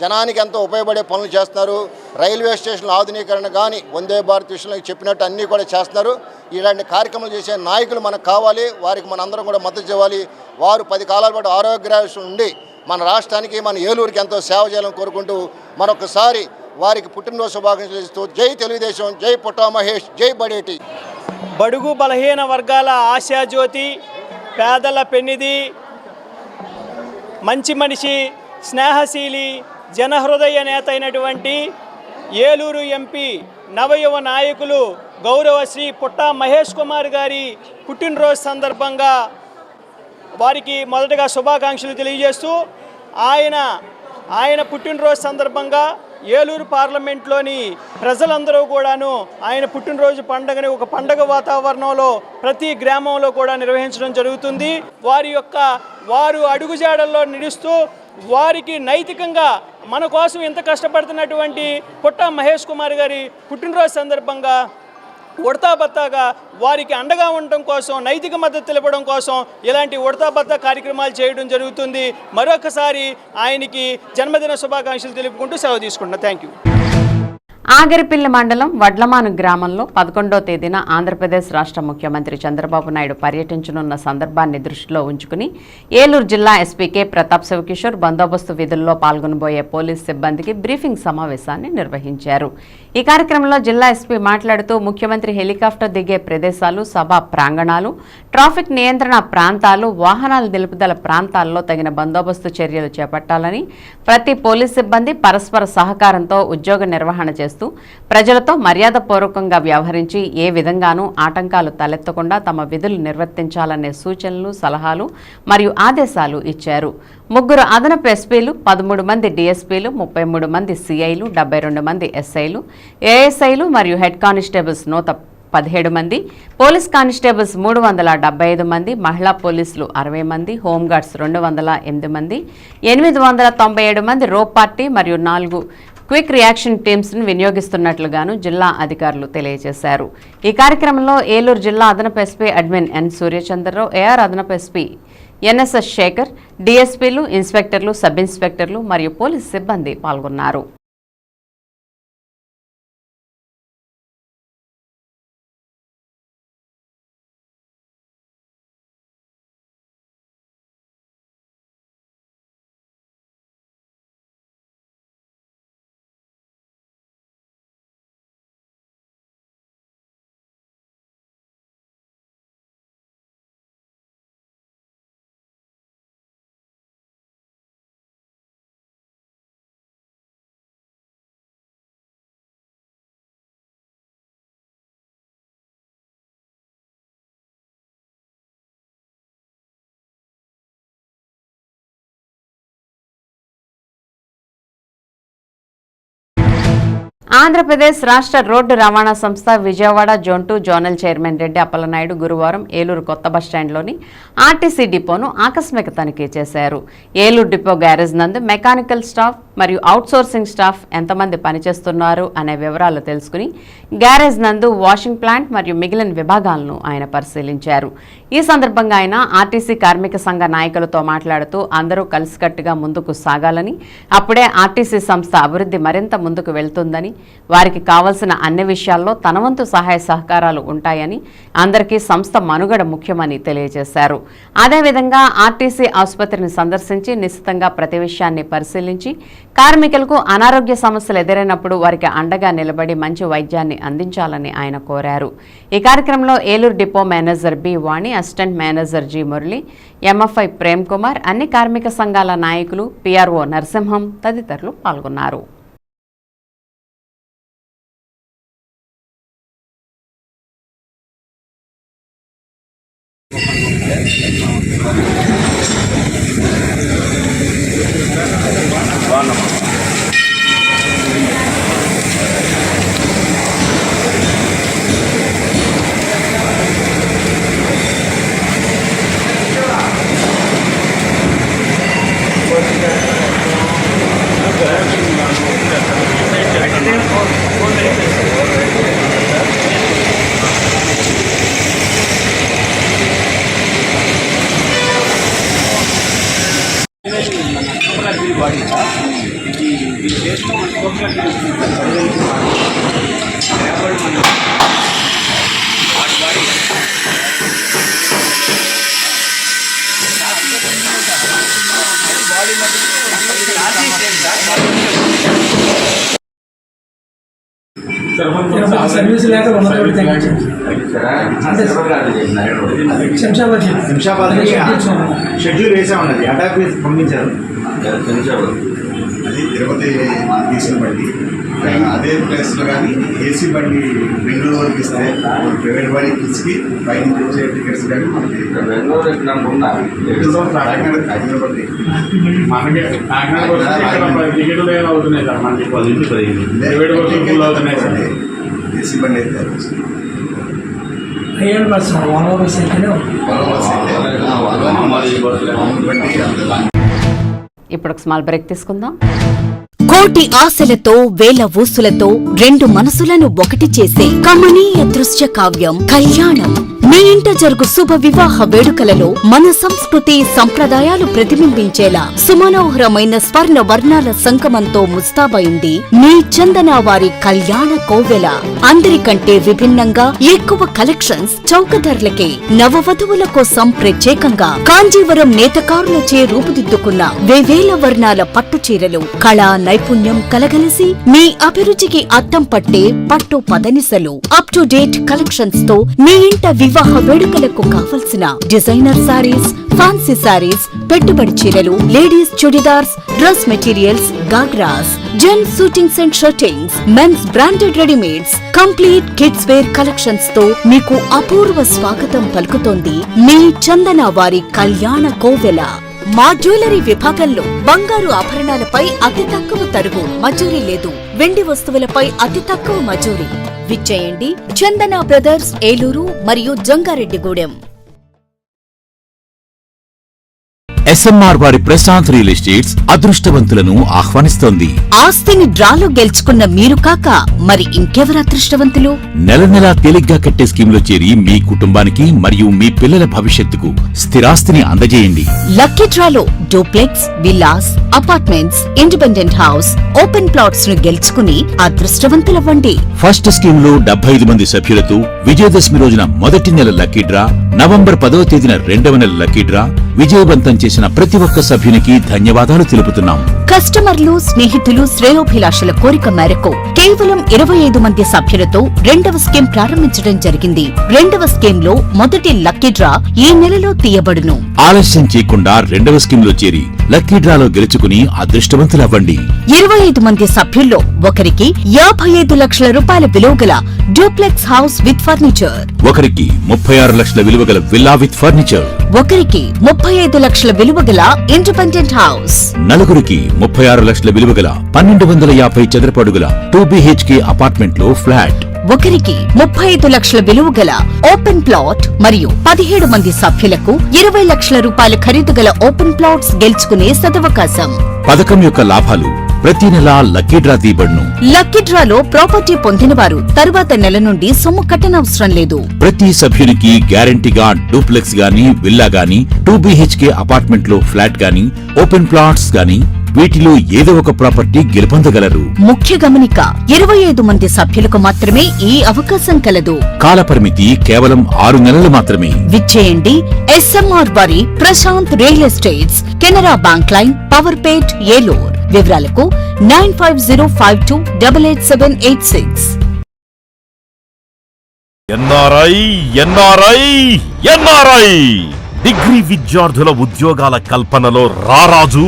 జనానికి ఎంతో ఉపయోగపడే పనులు చేస్తున్నారు. రైల్వే స్టేషన్ల ఆధునీకరణ కానీ వందే భారత్ విషయంలో చెప్పినట్టు అన్నీ కూడా చేస్తున్నారు. ఇలాంటి కార్యక్రమాలు చేసే నాయకులు మనకు కావాలి, వారికి మనందరం కూడా మద్దతు ఇవ్వాలి. వారు 10 కాలాల పాటు ఆరోగ్యరాశి ఉండి మన రాష్ట్రానికి మన ఏలూరుకి ఎంతో సేవ చేయాలని కోరుకుంటూ మరొకసారి వారికి పుట్టినరోజు శుభాకాంక్షలు ఇస్తూ జై తెలుగుదేశం, జై పుట్టా మహేష్, జై బడేటి. బడుగు బలహీన వర్గాల ఆశాజ్యోతి, పేదల పెన్నిది, మంచి మనిషి, స్నేహశీలి, జనహృదయ నేత అయినటువంటి ఏలూరు ఎంపీ నవయువ నాయకులు గౌరవ శ్రీ పుట్టా మహేష్ కుమార్ గారి పుట్టినరోజు సందర్భంగా వారికి మొదటగా శుభాకాంక్షలు తెలియజేస్తూ ఆయన పుట్టినరోజు సందర్భంగా ఏలూరు పార్లమెంట్లోని ప్రజలందరూ కూడాను ఆయన పుట్టినరోజు పండుగని ఒక పండుగ వాతావరణంలో ప్రతి గ్రామంలో కూడా నిర్వహించడం జరుగుతుంది. వారు అడుగుజాడల్లో నిలుస్తూ వారికి నైతికంగా మన కోసం ఎంత కష్టపడుతున్నటువంటి పుట్టా మహేష్ కుమార్ గారి పుట్టినరోజు సందర్భంగా ఉడతాబత్తాగా వారికి అండగా ఉండటం కోసం, నైతిక మద్దతు తెలపడం కోసం ఇలాంటి ఉడతాబత్తా కార్యక్రమాలు చేయడం జరుగుతుంది. మరొకసారి ఆయనకి జన్మదిన శుభాకాంక్షలు తెలుపుకుంటూ సెలవు తీసుకుంటున్నాను. Thank you. ఆగిరిపిల్లి మండలం వడ్లమాను గ్రామంలో 11వ తేదీన ఆంధ్రప్రదేశ్ రాష్ట్ర ముఖ్యమంత్రి చంద్రబాబు నాయుడు పర్యటించనున్న సందర్భాన్ని దృష్టిలో ఉంచుకుని ఏలూరు జిల్లా ఎస్పీ కె ప్రతాప్ శివకిషోర్ బందోబస్తు విధుల్లో పాల్గొనబోయే పోలీస్ సిబ్బందికి బ్రీఫింగ్ సమావేశాన్ని నిర్వహించారు. ఈ కార్యక్రమంలో జిల్లా ఎస్పీ మాట్లాడుతూ ముఖ్యమంత్రి హెలికాప్టర్ దిగే ప్రదేశాలు, సభా ప్రాంగణాలు, ట్రాఫిక్ నియంత్రణ ప్రాంతాలు, వాహనాల నిలుపుదల ప్రాంతాల్లో తగిన బందోబస్తు చర్యలు చేపట్టాలని, ప్రతి పోలీస్ సిబ్బంది పరస్పర సహకారంతో ఉద్యోగ నిర్వహణ చేస్తూ ప్రజలతో మర్యాదపూర్వకంగా వ్యవహరించి ఏ విధంగానూ ఆటంకాలు తలెత్తకుండా తమ విధులు నిర్వర్తించాలనే సూచనలు, సలహాలు మరియు ఆదేశాలు ఇచ్చారు. 3 అదనపు ఎస్పీలు, 13 మంది డీఎస్పీలు, 33 మంది సిఐలు, 72 మంది ఎస్ఐలు, ఏఎస్ఐలు మరియు హెడ్ కానిస్టేబుల్స్ 117 మంది, పోలీస్ కానిస్టేబుల్స్ 375 మంది, మహిళా పోలీసులు 60 మంది, హోంగార్డ్స్ 208 మంది, 897 మంది రోప్ పార్టీ మరియు 4 క్విక్ రియాక్షన్ టీమ్స్ను వినియోగిస్తున్నట్లుగాను జిల్లా అధికారులు తెలియజేశారు. ఈ కార్యక్రమంలో ఏలూరు జిల్లా అదనపు ఎస్పీ అడ్మిన్ ఎన్ సూర్యచంద్రరావు, ఏఆర్ అదనపు ఎస్పీ ఎన్ఎస్ఎస్ శేఖర్, డీఎస్పీలు, ఇన్స్పెక్టర్లు, సబ్ ఇన్స్పెక్టర్లు మరియు పోలీస్ సిబ్బంది పాల్గొన్నారు. ఆంధ్రప్రదేశ్ రాష్ట్ర రోడ్డు రవాణా సంస్థ Vijayawada zone 2 zonal chairman Reddy Appalanaidu గురువారం ఏలూరు కొత్త బస్టాండ్లోని ఆర్టీసీ డిపోను ఆకస్మిక తనిఖీ చేశారు. ఏలూరు డిపో గ్యారేజ్ నందు మెకానికల్ స్టాఫ్ మరియు అవుట్సోర్సింగ్ స్టాఫ్ ఎంతమంది పనిచేస్తున్నారు అనే వివరాలు తెలుసుకుని గ్యారేజ్ నందు వాషింగ్ ప్లాంట్ మరియు మిగిలిన విభాగాలను ఆయన పరిశీలించారు. ఈ సందర్భంగా ఆయన ఆర్టీసీ కార్మిక సంఘ నాయకులతో మాట్లాడుతూ అందరూ కలిసికట్టుగా ముందుకు సాగాలని, అప్పుడే ఆర్టీసీ సంస్థ అభివృద్ధి మరింత ముందుకు వెళ్తుందని, వారికి కావలసిన అన్ని విషయాల్లో తన వంతు సహాయ సహకారాలు ఉంటాయని, అందరికీ సంస్థ మనుగడ ముఖ్యమని తెలియజేశారు. అదేవిధంగా ఆర్టీసీ ఆసుపత్రిని సందర్శించి నిశితంగా ప్రతి విషయాన్ని పరిశీలించి కార్మికులకు అనారోగ్య సమస్యలు ఎదురైనప్పుడు వారికి అండగా నిలబడి మంచి వైద్యాన్ని అందించాలని ఆయన కోరారు. ఈ కార్యక్రమంలో Eluru depot manager B Vani, assistant manager G Murali, MFI Prem Kumar, అన్ని కార్మిక సంఘాల నాయకులు, పిఆర్ఓ నరసింహం తదితరులు పాల్గొన్నారు. సర్వీస్ లేక శంషాబాద్ షెడ్యూల్ వేసా ఉన్నది, అటాక్ వేసి పంపించారు. అది తిరుపతి తీసిన బండి, అదే ప్లేస్లో కానీ ఏసీ బండి బెంగళూరు వరకు ఇస్తే ప్రైవేట్ బండి ఇచ్చి పైన వచ్చే టికెట్స్ కానీ మనకి బెంగళూరు టికెట్లు అవుతున్నాయి సార్, మనకి ఏసీ బండి అయితే ఇప్పుడు ఒక స్మాల్ బ్రేక్ తీసుకుందాం. కోటి ఆశలతో వేల ఊసులతో రెండు మనసులను ఒకటి చేసే కమనీయ దృశ్య కావ్యం కళ్యాణం. మీ ఇంట జరుగు శుభ వివాహ వేడుకలలో మన సంస్కృతి సంప్రదాయాలు ప్రతిబింబించేలా సుమనోహరమైన స్వర్ణ వర్ణాల సంగమంతో ముస్తాబైంది మీ చందన వారి కళ్యాణ కోవెల. అందరికంటే విభిన్నంగా ఎక్కువ కలెక్షన్స్ చౌక ధరలకే నవవధువుల కోసం ప్రత్యేకంగా కాంజీవరం నేతకారులచే రూపుదిద్దుకున్న వేవేల వర్ణాల పట్టు చీరలు, కళా నైపుణ్యం కలగలిసి మీ అభిరుచికి అద్దం పట్టే పట్టు పదనిసలు, అప్ టు డేట్ కలెక్షన్స్ తో మీ ఇంట వివాహ వేడుకలకు కావలసిన డిజైనర్ సారీస్, ఫ్యాన్సీ సారీస్, పెట్టుబడి చీరలు, ladies churidars, dress materials, ghagras, gents suitings and shirtings, men's branded readymades, complete kids wear collections తో మీకు అపూర్వ స్వాగతం పలుకుతోంది మీ చందన వారి కళ్యాణ కోవెల. మా జ్యువెలరీ విభాగంలో బంగారు ఆభరణాలపై అతి తక్కువ తరుగు, మజూరీ లేదు. వెండి వస్తువులపై అతి తక్కువ మజూరీ. విచ్చేయండి చందన బ్రదర్స్, ఏలూరు మరియు జంగారెడ్డిగూడెం. ఎస్ఎంఆర్ వారి ప్రశాంత్ రియల్ ఎస్టేట్స్ అదృష్టవంతులను ఆహ్వానిస్తోంది. ఆస్తిని డ్రాలో గెలుచుకున్న మీరు కాక మరి ఇంకెవరు అదృష్టవంతులు? నెల నెలా తేలిగ్గా కట్టే స్కీమ్లో చేరి మీ కుటుంబానికి మరియు మీ పిల్లల భవిష్యత్తుకు స్థిరాస్తిని అందజేయండి. లక్కీ డ్రాలో duplex, villas, apartments, independent house, open plots ను గెలుచుకుని అదృష్టవంతులవ్వండి. ఫస్ట్ స్కీమ్ లో 75 మంది సభ్యులతో విజయదశమి రోజున మొదటి నెల లక్కీ డ్రా, నవంబర్ 10వ తేదీన రెండవ నెల లక్కీ డ్రా విజయవంతం చేసిన ప్రతి ఒక్క సభ్యునికి ధన్యవాదాలు తెలుపుతున్నాం. కస్టమర్లు, స్నేహితులు, శ్రేయోభిలాషుల కోరిక మేరకు కేవలం 25 మంది సభ్యులతో రెండవ స్కీమ్ ప్రారంభించడం జరిగింది. రెండవ స్కీమ్ లో మొదటి లక్కీ డ్రా ఈ నెలలో తీయబడును. ఆలస్యం చేయకుండా రెండవ స్కీమ్ లో చేరి లక్కీ డ్రాలో గెలుచుకుని అదృష్టవంతులవ్వండి. 25 మంది సభ్యుల్లో ఒకరికి 55 లక్షల రూపాయల విలువగల డూప్లెక్స్ హౌస్ విత్ ఫర్నిచర్, ఒకరికి 36 లక్షల విలువగల విల్లా విత్ ఫర్నిచర్, ఒకరికి 35 లక్షల విలువగల ఇండిపెండెంట్ హౌస్, నలుగురికి 36 లక్షల విలువగల 1250 చదరపు అడుగుల 2 BHK అపార్ట్మెంట్ లో ఫ్లాట్. ఒకరికి 35 లక్షల విలువ గల ఓపెన్ ప్లాట్ మరియు 17 మంది సభ్యులకు 20 లక్షల రూపాయల ఖరీదు గల ఓపెన్ ప్లాట్స్ గెలుచుకునే సదవకాశం. పథకం యొక్క లాభాలు ప్రతి నెలా లక్కీ డ్రా తీయబడును. లక్కీ డ్రాలో ప్రాపర్టీ పొందిన వారు తరువాత నెల నుండి సొమ్ము కట్టనవసరం లేదు. ప్రతి సభ్యునికి గ్యారంటీగా డూప్లెక్స్ గాని, విల్లా గాని, 2 BHK అపార్ట్మెంట్ లో ఫ్లాట్ గాని, ఓపెన్ ప్లాట్స్ గాని వీటిలో ఏదో ఒక ప్రాపర్టీ గెలుపొందగలరు. ముఖ్య గమనిక 25 మంది సభ్యులకు మాత్రమే ఈ అవకాశం కలదు. కాలపరిమితి కేవలం 6 నెలలు మాత్రమే. విచ్చేయండి SMR వారి Prashanth real estates, Canara bank line, Powerpet, Eluru. వివరాలకు 9505288786. ఎన్ఆర్ఐ డిగ్రీ విద్యార్థుల ఉద్యోగాల కల్పనలో రారాజు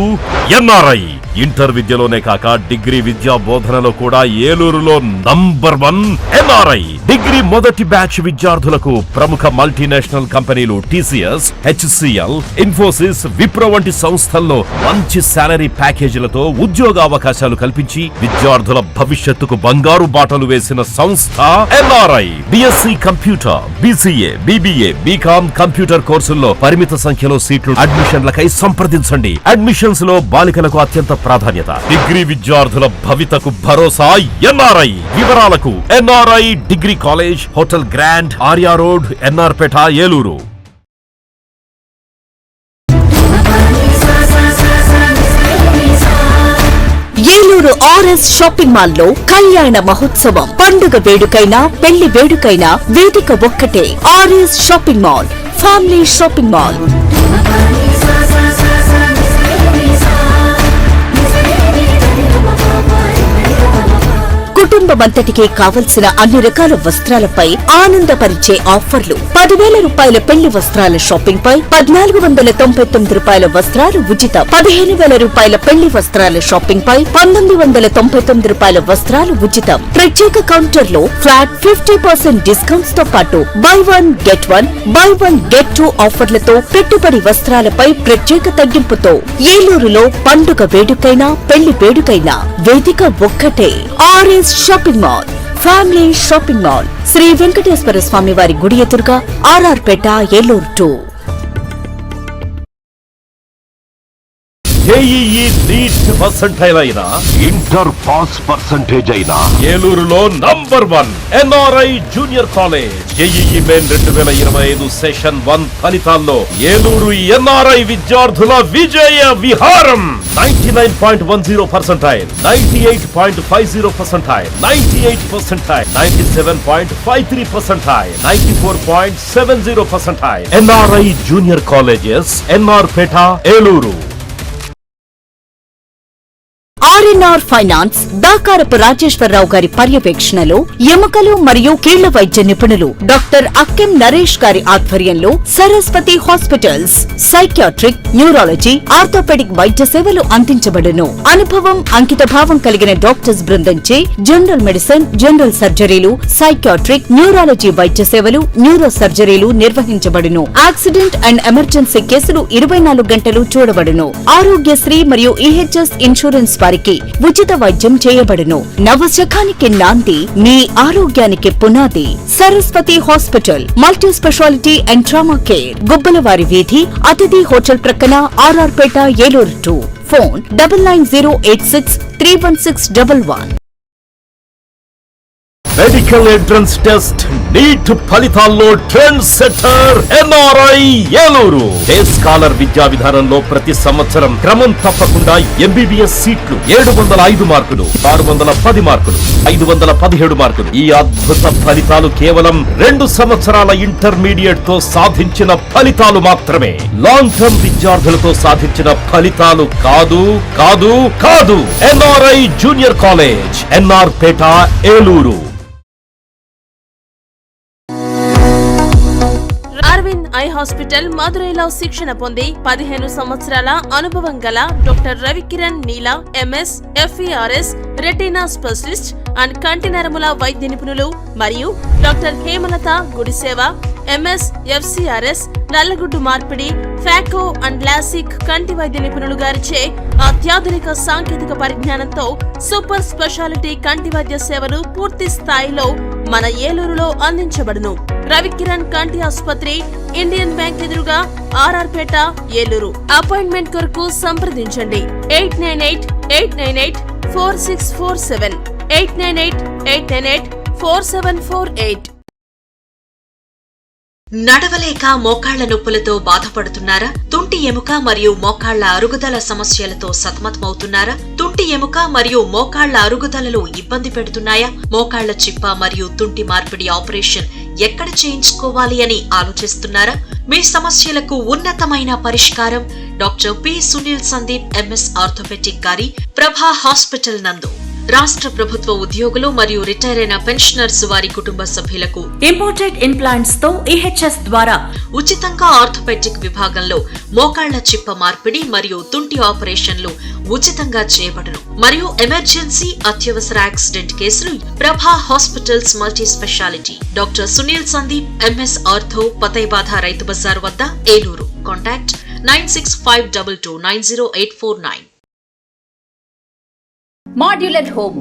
ఎన్ఆర్ఐ. ఇంటర్ విద్యలోనే కాక డిగ్రీ విద్యా బోధనలో కూడా ఏలూరులో నంబర్ 1 ఎన్ఆర్ఐ. డిగ్రీ మొదటి బ్యాచ్ విద్యార్థులకు ప్రముఖ మల్టీనేషనల్ కంపెనీలు TCS, HCL, ఇన్ఫోసిస్, విప్రో వంటి సంస్థల్లో మంచి శాలరీ ప్యాకేజీలతో ఉద్యోగ అవకాశాలు కల్పించి విద్యార్థుల భవిష్యత్తుకు బంగారు బాటలు వేసిన సంస్థ NRI. BSc computer, BCA, BBA, BCom computer కోర్సుల్లో పరిమిత సంఖ్యలో సీట్లు. అడ్మిషన్లకై సంప్రదించండి. అడ్మిషన్స్ లో బాలికలకు అత్యంత ప్రాధాన్యత. డిగ్రీ విద్యార్థుల భవితకు భరోసా ఎన్ఆర్ఐ. వివరాలకు NRI degree college, hotel grand, Arya road, NR Peta, Eluru. Eluru RS shopping mall లో కళ్యాణ మహోత్సవం. పండుగ వేడుకైనా పెళ్లి వేడుకైనా వేదిక ఒక్కటే. RS shopping mall, family shopping mall. కుటుంబమంతటికి కావలసిన అన్ని రకాల వస్త్రాలపై ఆనందపరిచే ఆఫర్లు. 10,000 రూపాయల పెళ్లి వస్త్రాల షాపింగ్ పై 1,499 రూపాయల వస్త్రాలు ఉచితం. 15,000 రూపాయల పెళ్లి వస్త్రాల షాపింగ్ పై 1,999 రూపాయల వస్త్రాలు ఉచితం. ప్రత్యేక కౌంటర్ లో ఫ్లాట్ 50% డిస్కౌంట్స్ తో పాటు buy one get one, buy one get two ఆఫర్లతో పెట్టుబడి వస్త్రాలపై ప్రత్యేక తగ్గింపుతో. ఏలూరులో పండుగ వేడుకైనా పెళ్లి వేడుకైనా వేదిక ఒక్కటే. RS shopping mall, family shopping mall, Shri Venkateswara Swamy వారి గుడి ఎదురుగా, RR Peta, Eluru 2. JEE NEET percentile అయినా, ఇంటర్ పాస్ పర్సెంటేజ్ అయినా ఏలూరులో number 1 NRI junior college. JEE main 2025 session 1 ఫలితాల్లో ఏలూరు ఎన్ఆర్ఐ విద్యార్థుల విజయ విహారం. 99.10 percentile, 98.50 percentile, 98 percentile, 97.53 percentile, 94.70 percentile. NRI junior colleges, NR Peta, Eluru. RNR finance Dakarapu Rajeswararao గారి పర్యవేక్షణలో ఎముకలు మరియు కీళ్ల వైద్య నిపుణులు డాక్టర్ అక్కెం నరేష్ గారి ఆధ్వర్యంలో Saraswati hospitals psychiatric, neurology, orthopaedic వైద్య సేవలు అందించబడును. అనుభవం, అంకిత భావం కలిగిన డాక్టర్స్ బృందంచే జనరల్ మెడిసిన్, జనరల్ సర్జరీలు, సైకియాట్రిక్, న్యూరాలజీ వైద్య సేవలు, న్యూరో సర్జరీలు నిర్వహించబడును. యాక్సిడెంట్ అండ్ ఎమర్జెన్సీ కేసులు 24 గంటలు చూడబడును. ఆరోగ్యశ్రీ మరియు EHS ఇన్సూరెన్స్ వారికి ఉచిత వైద్యం చేయబడును. నవశకానికి నాంది, మీ ఆరోగ్యానికి పునాది. Saraswati hospital, multi speciality and trauma care, Gubbalavari వీధి, అతిథి హోటల్ ప్రక్కన, RR Peta, Eluru 2. Phone 9908631611. Medical entrance test NEET ఫలితాల్లో trend setter NRI Eluru. Day scholar విద్యా విధానంలో ప్రతి సంవత్సరం క్రమం తప్పకుండా MBBS సీట్లు 705 మార్కులు, 610 మార్కులు, 517 మార్కులు. ఈ అద్భుత ఫలితాలు కేవలం 2 సంవత్సరాల ఇంటర్మీడియట్ తో సాధించిన ఫలితాలు మాత్రమే. లాంగ్ టర్మ్ విద్యార్థులతో సాధించిన ఫలితాలు కాదు కాదు కాదు. NRI junior college, NR Peta, Eluru. Arvind eye hospital మదురైలో శిక్షణ పొంది 15 సంవత్సరాల అనుభవం గల doctor Ravikiran Neela MS, FERS, retina specialist and కంటి నరముల వైద్య నిపుణులు మరియు doctor Hemalatha Gudiseva MS, FRCS, నల్లగుడ్డు మార్పిడి, ఫ్యాకో అండ్ లాసిక్ కంటి వైద్య నిపుణులు గారిచే అత్యాధునిక సాంకేతిక పరిజ్ఞానంతో సూపర్ స్పెషాలిటీ కంటి వైద్య సేవలు పూర్తి స్థాయిలో మన ఏలూరులో అందించబడును. రవికిరణ్ కంటి ఆసుపత్రి, ఇండియన్ బ్యాంక్ ఎదురుగా, ఆర్ఆర్పేట, ఏలూరు. అపాయింట్మెంట్ కొరకు సంప్రదించండి 898-898-4647, 898-898-4748. నడవలేక మోకాళ్ల నొప్పులతో బాధపడుతున్నారా? తుంటి ఎముక మరియు మోకాళ్ల అరుగుదల సమస్యలతో సతమతమవుతున్నారా? తుంటి ఎముక మరియు మోకాళ్ల అరుగుదలలో ఇబ్బంది పెడుతున్నాయా? మోకాళ్ల చిప్ప మరియు తుంటి మార్పిడి ఆపరేషన్ ఎక్కడ చేయించుకోవాలి అని ఆలోచిస్తున్నారా? మీ సమస్యలకు ఉన్నతమైన పరిష్కారం doctor P. Sunil Sandeep MS orthopaedic గారి ప్రభా హాస్పిటల్ నందు. రాష్ట్ర ప్రభుత్వ ఉద్యోగులు మరియు రిటైర్ అయిన పెన్షనర్స్ వారి కుటుంబ సభ్యులకు ఇంపోర్టెడ్ ఇంప్లాంట్స్ తో ఈహెచ్ఎస్ ద్వారా ఉచితంగా ఆర్థోపెటిక్ విభాగంలో మోకాళ్ల చిప్ప మార్పిడి మరియు తుంటి ఆపరేషన్లు ఉచితంగా చేయబడును. మరియు ఎమర్జెన్సీ అత్యవసర యాక్సిడెంట్ కేసులు Prabha hospitals multi speciality doctor Sunil Sandeep MS ortho, పతైబాధ రైతు బజార్ వద్ద, ఏలూరు. కాంటాక్ట్ 9652290849. మాడ్యులర్ హోమ్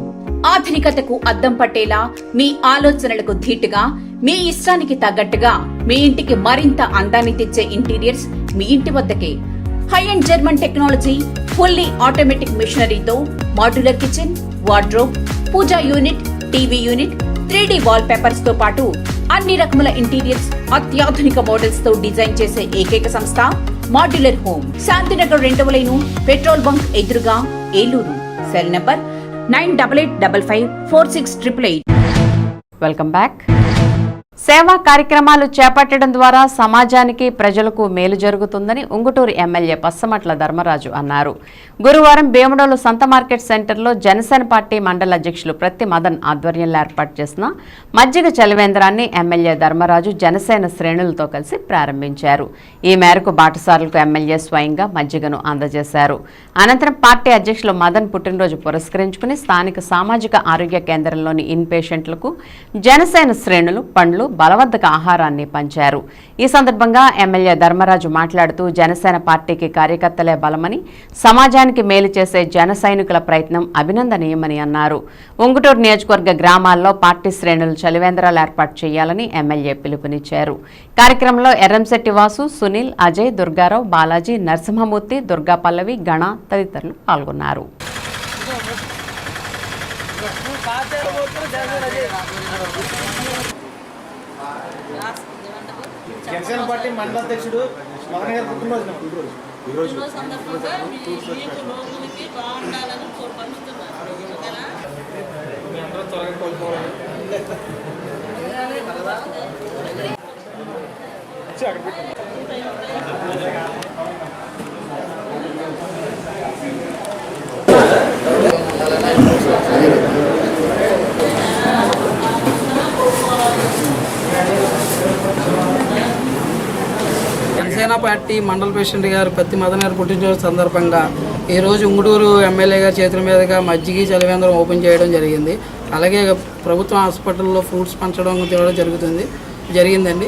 ఆధునికతకు అద్దం పట్టేలా, మీ ఆలోచనలకు ధీటుగా, మీ ఇష్టానికి తగ్గట్టుగా మీ ఇంటికి మరింత అందాన్ని తెచ్చే ఇంటీరియర్స్ మీ ఇంటి వద్దకే. High and German technology, fully automatic మిషనరీతో modular kitchen, wardrobe, puja unit, TV unit, 3D wall papers తో పాటు అన్ని రకముల ఇంటీరియర్స్ అత్యాధునిక మోడల్స్ తో డిజైన్ చేసే ఏకైక సంస్థ మాడ్యులర్ హోమ్. శాంతినగర్ 2వ లైను, పెట్రోల్ బంక్ ఎదురుగా, Eluru. Cell number 9855546888. Welcome back. సేవా కార్యక్రమాలు చేపట్టడం ద్వారా సమాజానికి, ప్రజలకు మేలు జరుగుతుందని ఉంగుటూరు ఎమ్మెల్యే పస్సమట్ల ధర్మరాజు అన్నారు. గురువారం భీమడోలు సంత మార్కెట్ సెంటర్లో జనసేన పార్టీ మండల అధ్యక్షులు ప్రత్తి మదన్ ఆధ్వర్యంలో ఏర్పాటు చేసిన మజ్జిగ చలివేంద్రాన్ని ఎమ్మెల్యే ధర్మరాజు జనసేన శ్రేణులతో కలిసి ప్రారంభించారు. ఈ మేరకు బాటసారులకు ఎమ్మెల్యే స్వయంగా మజ్జిగను అందజేశారు. అనంతరం పార్టీ అధ్యక్షులు మదన్ పుట్టినరోజు పురస్కరించుకుని స్థానిక సామాజిక ఆరోగ్య కేంద్రంలోని ఇన్ పేషెంట్లకు జనసేన శ్రేణులు పండ్లు, బలవర్ధక ఆహారాన్ని పంచారు. ఈ సందర్భంగా ఎమ్మెల్యే ధర్మరాజు మాట్లాడుతూ జనసేన పార్టీకి కార్యకర్తలే బలమని, సమాజానికి మేలు చేసే జన సైనికుల ప్రయత్నం అభినందనీయమని అన్నారు. ఉంగుటూరు నియోజకవర్గ గ్రామాల్లో పార్టీ శ్రేణులు చలివేంద్రాలు ఏర్పాటు చేయాలని ఎమ్మెల్యే పిలుపునిచ్చారు. కార్యక్రమంలో ఎర్రంశెట్టి వాసు, సునీల్, అజయ్, దుర్గారావు, బాలాజీ, నరసింహమూర్తి, దుర్గా పల్లవి, గణ తదితరులు పాల్గొన్నారు. జనసేన పార్టీ మండల అధ్యక్షుడు పవన్ గారు పుట్టినరోజు త్వరగా కోలుకోవాలి. జనసేన పార్టీ మండల ప్రెసిడెంట్ గారు ప్రత్తి మదన్ గారు పుట్టినరోజు సందర్భంగా ఈరోజు ఉంగుటూరు ఎమ్మెల్యే గారి చేతుల మీదుగా మజ్జిగ చలివేంద్రం ఓపెన్ చేయడం జరిగింది. అలాగే ప్రభుత్వ హాస్పిటల్లో ఫ్రూట్స్ పంచడం తినడం జరిగిందండి.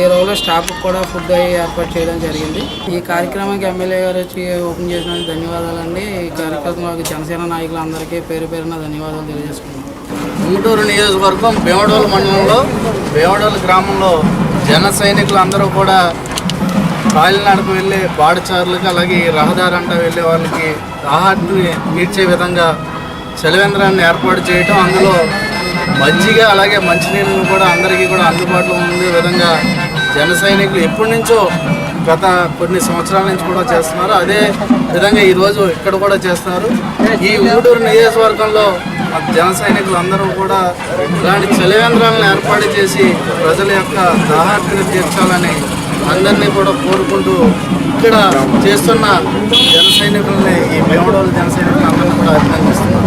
ఈ రోజులో స్టాఫ్ కూడా ఫుడ్ ఏర్పాటు చేయడం జరిగింది. ఈ కార్యక్రమానికి ఎమ్మెల్యే గారు వచ్చి ఓపెన్ చేసినందుకు ధన్యవాదాలండి. ఈ కార్యక్రమానికి జనసేన నాయకులందరికీ పేరు పేరున ధన్యవాదాలు తెలియజేసుకున్నాం. ఉంగుటూరు నియోజకవర్గం భీమడోలు మండలంలో భీమడోలు గ్రామంలో జన సైనికులు అందరూ కూడా కాలినడకు వెళ్ళే బాడచారులకు, అలాగే రహదారి అంట వెళ్ళే వాళ్ళకి ఆహారాన్ని తీర్చే విధంగా చలివేంద్రాన్ని ఏర్పాటు చేయటం, అందులో మజ్జిగ అలాగే మంచినీళ్ళను కూడా అందరికీ కూడా అందుబాటులో ఉండే విధంగా జన సైనికులు ఎప్పటి నుంచో గత కొన్ని సంవత్సరాల నుంచి కూడా చేస్తున్నారు. అదే విధంగా ఈరోజు ఇక్కడ కూడా చేస్తున్నారు. ఈ ఉంగుటూరు నియోజకవర్గంలో జన సైనికులు అందరూ కూడా ఇలాంటి చలివేంద్రాలను ఏర్పాటు చేసి ప్రజల యొక్క దాహార్తిని తీర్చాలని అందరినీ కూడా కోరుకుంటూ ఇక్కడ చేస్తున్న జన సైనికులని, ఈ భీమడోలు జన సైనికులు అందరినీ కూడా అభినందిస్తున్నారు.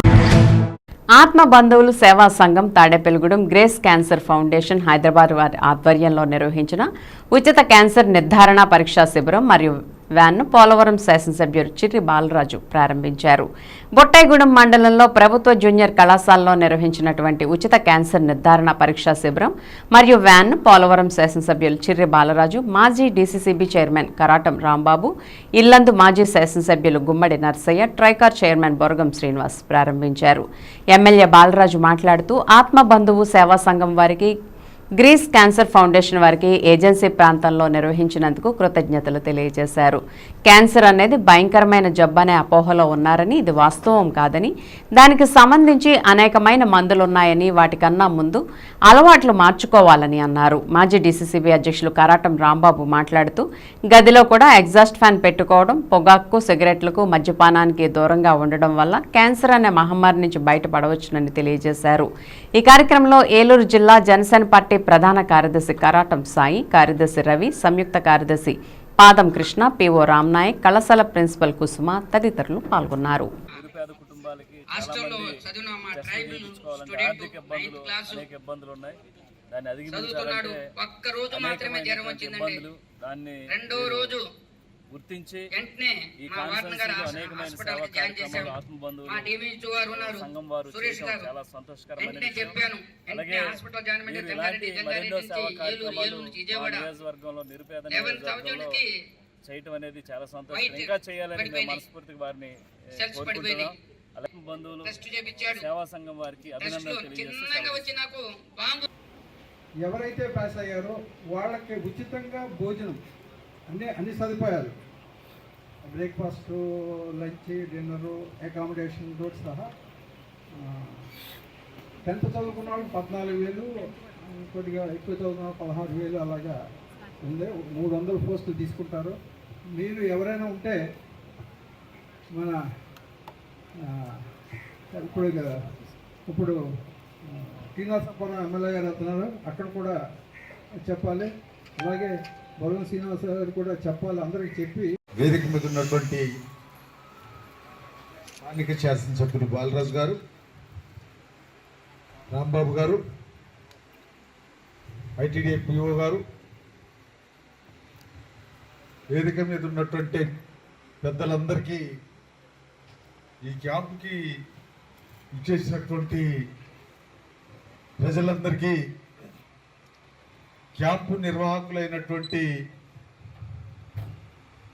ఆత్మ బంధువులు సేవా సంఘం Tadepalligudem, grace cancer foundation Hyderabad వారి ఆధ్వర్యంలో నిర్వహించిన ఉచిత క్యాన్సర్ నిర్ధారణ పరీక్షా శిబిరం మరియు వ్యాన్ను పోలవరం శాసనసభ్యులు చిర్రి బాలరాజు ప్రారంభించారు. బొట్టాయిగూడెం మండలంలో ప్రభుత్వ జూనియర్ కళాశాలలో నిర్వహించినటువంటి ఉచిత క్యాన్సర్ నిర్ధారణ పరీక్షా శిబిరం మరియు వ్యాన్ను పోలవరం శాసనసభ్యులు చిర్రి బాలరాజు, మాజీ డీసీసీబీ చైర్మన్ కరాటం రాంబాబు, ఇల్లందు మాజీ శాసనసభ్యులు గుమ్మడి నర్సయ్య, ట్రైకార్ చైర్మన్ బొరగం శ్రీనివాస్ ప్రారంభించారు. ఎమ్మెల్యే బాలరాజు మాట్లాడుతూ ఆత్మ బంధువు సేవా సంఘం వారికి, గ్రీస్ క్యాన్సర్ ఫౌండేషన్ వారికి ఏజెన్సీ ప్రాంతంలో నిర్వహించినందుకు కృతజ్ఞతలు తెలియజేశారు. క్యాన్సర్ అనేది భయంకరమైన జబ్బనే అపోహలో ఉన్నారని, ఇది వాస్తవం కాదని, దానికి సంబంధించి అనేకమైన మందులున్నాయని, వాటికన్నా ముందు అలవాట్లు మార్చుకోవాలని అన్నారు. మాజీ డీసీసీబీ అధ్యక్షులు కరాటం రాంబాబు మాట్లాడుతూ గదిలో కూడా ఎగ్జాస్ట్ ఫ్యాన్ పెట్టుకోవడం, పొగాకు, సిగరెట్లకు, మద్యపానానికి దూరంగా ఉండడం వల్ల క్యాన్సర్ అనే మహమ్మారి నుంచి బయటపడవచ్చునని తెలియజేశారు. ఈ కార్యక్రమంలో ఏలూరు జిల్లా జనసేన పార్టీ ప్రధాన కార్యదర్శి కరాటం సాయి, కార్యదర్శి రవి, సంయుక్త కార్యదర్శి పాదం కృష్ణ, పిఓ రామ్నాయక్, కళాశాల ప్రిన్సిపల్ కుసుమ తదితరులు పాల్గొన్నారు. గుర్తించి ఈ అనేకమైన సేవా కార్యక్రమాలు ఆత్మబంధువులు సంఘం వారు చేయడం చాలా సంతోషకరమైన విషయం. అలాగే ఇలాంటి మరెన్నో సేవా కార్యక్రమాలు నియోజకవర్గంలో, నిరుపేద నియోజకవర్గంలో చేయటం అనేది చాలా సంతోషం. ఇంకా చేయాలని మేము మనస్ఫూర్తిగా వారిని కోరుకుంటున్నాం. అలాగే బంధువులు సేవా సంఘం వారికి అభినందనలు తెలియజేస్తూ, ఎవరైతే పాస్ అయ్యారో వాళ్ళకి ఉచితంగా భోజనం అన్ని సదుపాయాలు, బ్రేక్ఫాస్ట్, లంచ్, డిన్నరు, అకామిడేషన్ తోటి సహా 10th చదువుకున్న వాళ్ళు 14,000, కొద్దిగా ఎక్కువ చదువుకున్న 16,000 అలాగా ఉంది. 300 పోస్టులు తీసుకుంటారు. మీరు ఎవరైనా ఉంటే మన ఇప్పుడు శ్రీనివాసపురం ఎమ్మెల్యే గారు వెళ్తున్నారు, అక్కడ కూడా చెప్పాలి. అలాగే బొరగం శ్రీనివాస గారు కూడా చెప్పాలి, అందరికీ చెప్పి. వేదిక మీద ఉన్నటువంటి స్థానిక శాసనసభ్యులు బాలరాజు గారు, రాంబాబు గారు, ఐటీడీఏ పిఓ గారు, వేదిక మీద ఉన్నటువంటి పెద్దలందరికీ, ఈ క్యాంపుకి ఇచ్చేసినటువంటి ప్రజలందరికీ, క్యాంపు నిర్వాహకులైనటువంటి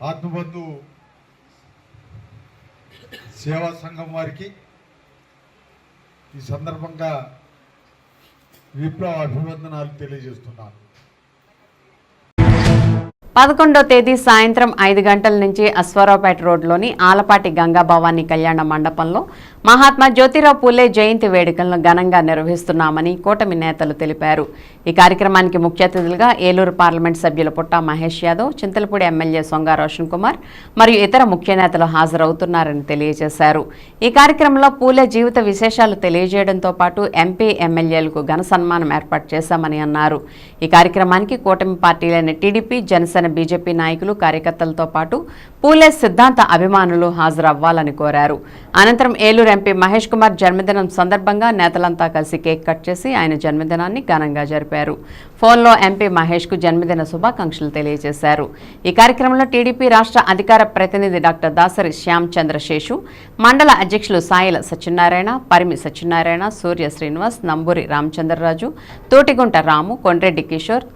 ఆత్మబంధు సేవా సంఘం వారికి ఈ సందర్భంగా విప్లవ అభివందనాలు తెలియజేస్తున్నాను. 11వ తేదీ సాయంత్రం 5 గంటల నుంచి అశ్వారావుపేట రోడ్లోని ఆలపాటి గంగా భవానీ కళ్యాణ మండపంలో మహాత్మా జ్యోతిరావు పూలే జయంతి వేడుకలను ఘనంగా నిర్వహిస్తున్నామని కూటమి నేతలు తెలిపారు. ఈ కార్యక్రమానికి ముఖ్య అతిథులుగా ఏలూరు పార్లమెంట్ సభ్యులు పుట్టా మహేష్ యాదవ్, చింతలపూడి ఎమ్మెల్యే సొంగా రోషన్ కుమార్ మరియు ఇతర ముఖ్య నేతలు హాజరవుతున్నారని తెలియజేశారు. ఈ కార్యక్రమంలో పూలే జీవిత విశేషాలు తెలియజేయడంతో పాటు ఎంపీ, ఎమ్మెల్యేలకు ఘన సన్మానం ఏర్పాటు చేశామని అన్నారు. ఈ కార్యక్రమానికి కూటమి పార్టీలైన టీడీపీ, జనసేన, బీజేపీ నాయకులు, కార్యకర్తలతో పాటు పూలే సిద్ధాంత అభిమానులు హాజరవ్వాలని కోరారు. అనంతరం ఏలూరు ఎంపీ మహేష్ కుమార్ జన్మదినం సందర్భంగా నేతలంతా కలిసి కేక్ కట్ చేసి ఆయన జన్మదినాన్ని ఘనంగా జరిపారు. ఫోన్లో ఎంపీ మహేష్ కు జన్మదిన శుభాకాంక్షలు తెలియజేశారు. ఈ కార్యక్రమంలో టీడీపీ రాష్ట్ర అధికార ప్రతినిధి డాక్టర్ దాసరి శ్యామ్ చంద్రశేషు, మండల అధ్యక్షులు సాయిల సత్యనారాయణ, పరిమి సత్యనారాయణ, సూర్య శ్రీనివాస్, నంబూరి రామచంద్రరాజు, తోటిగుంట రాము, కొండ్రెడ్డి కిషోర్,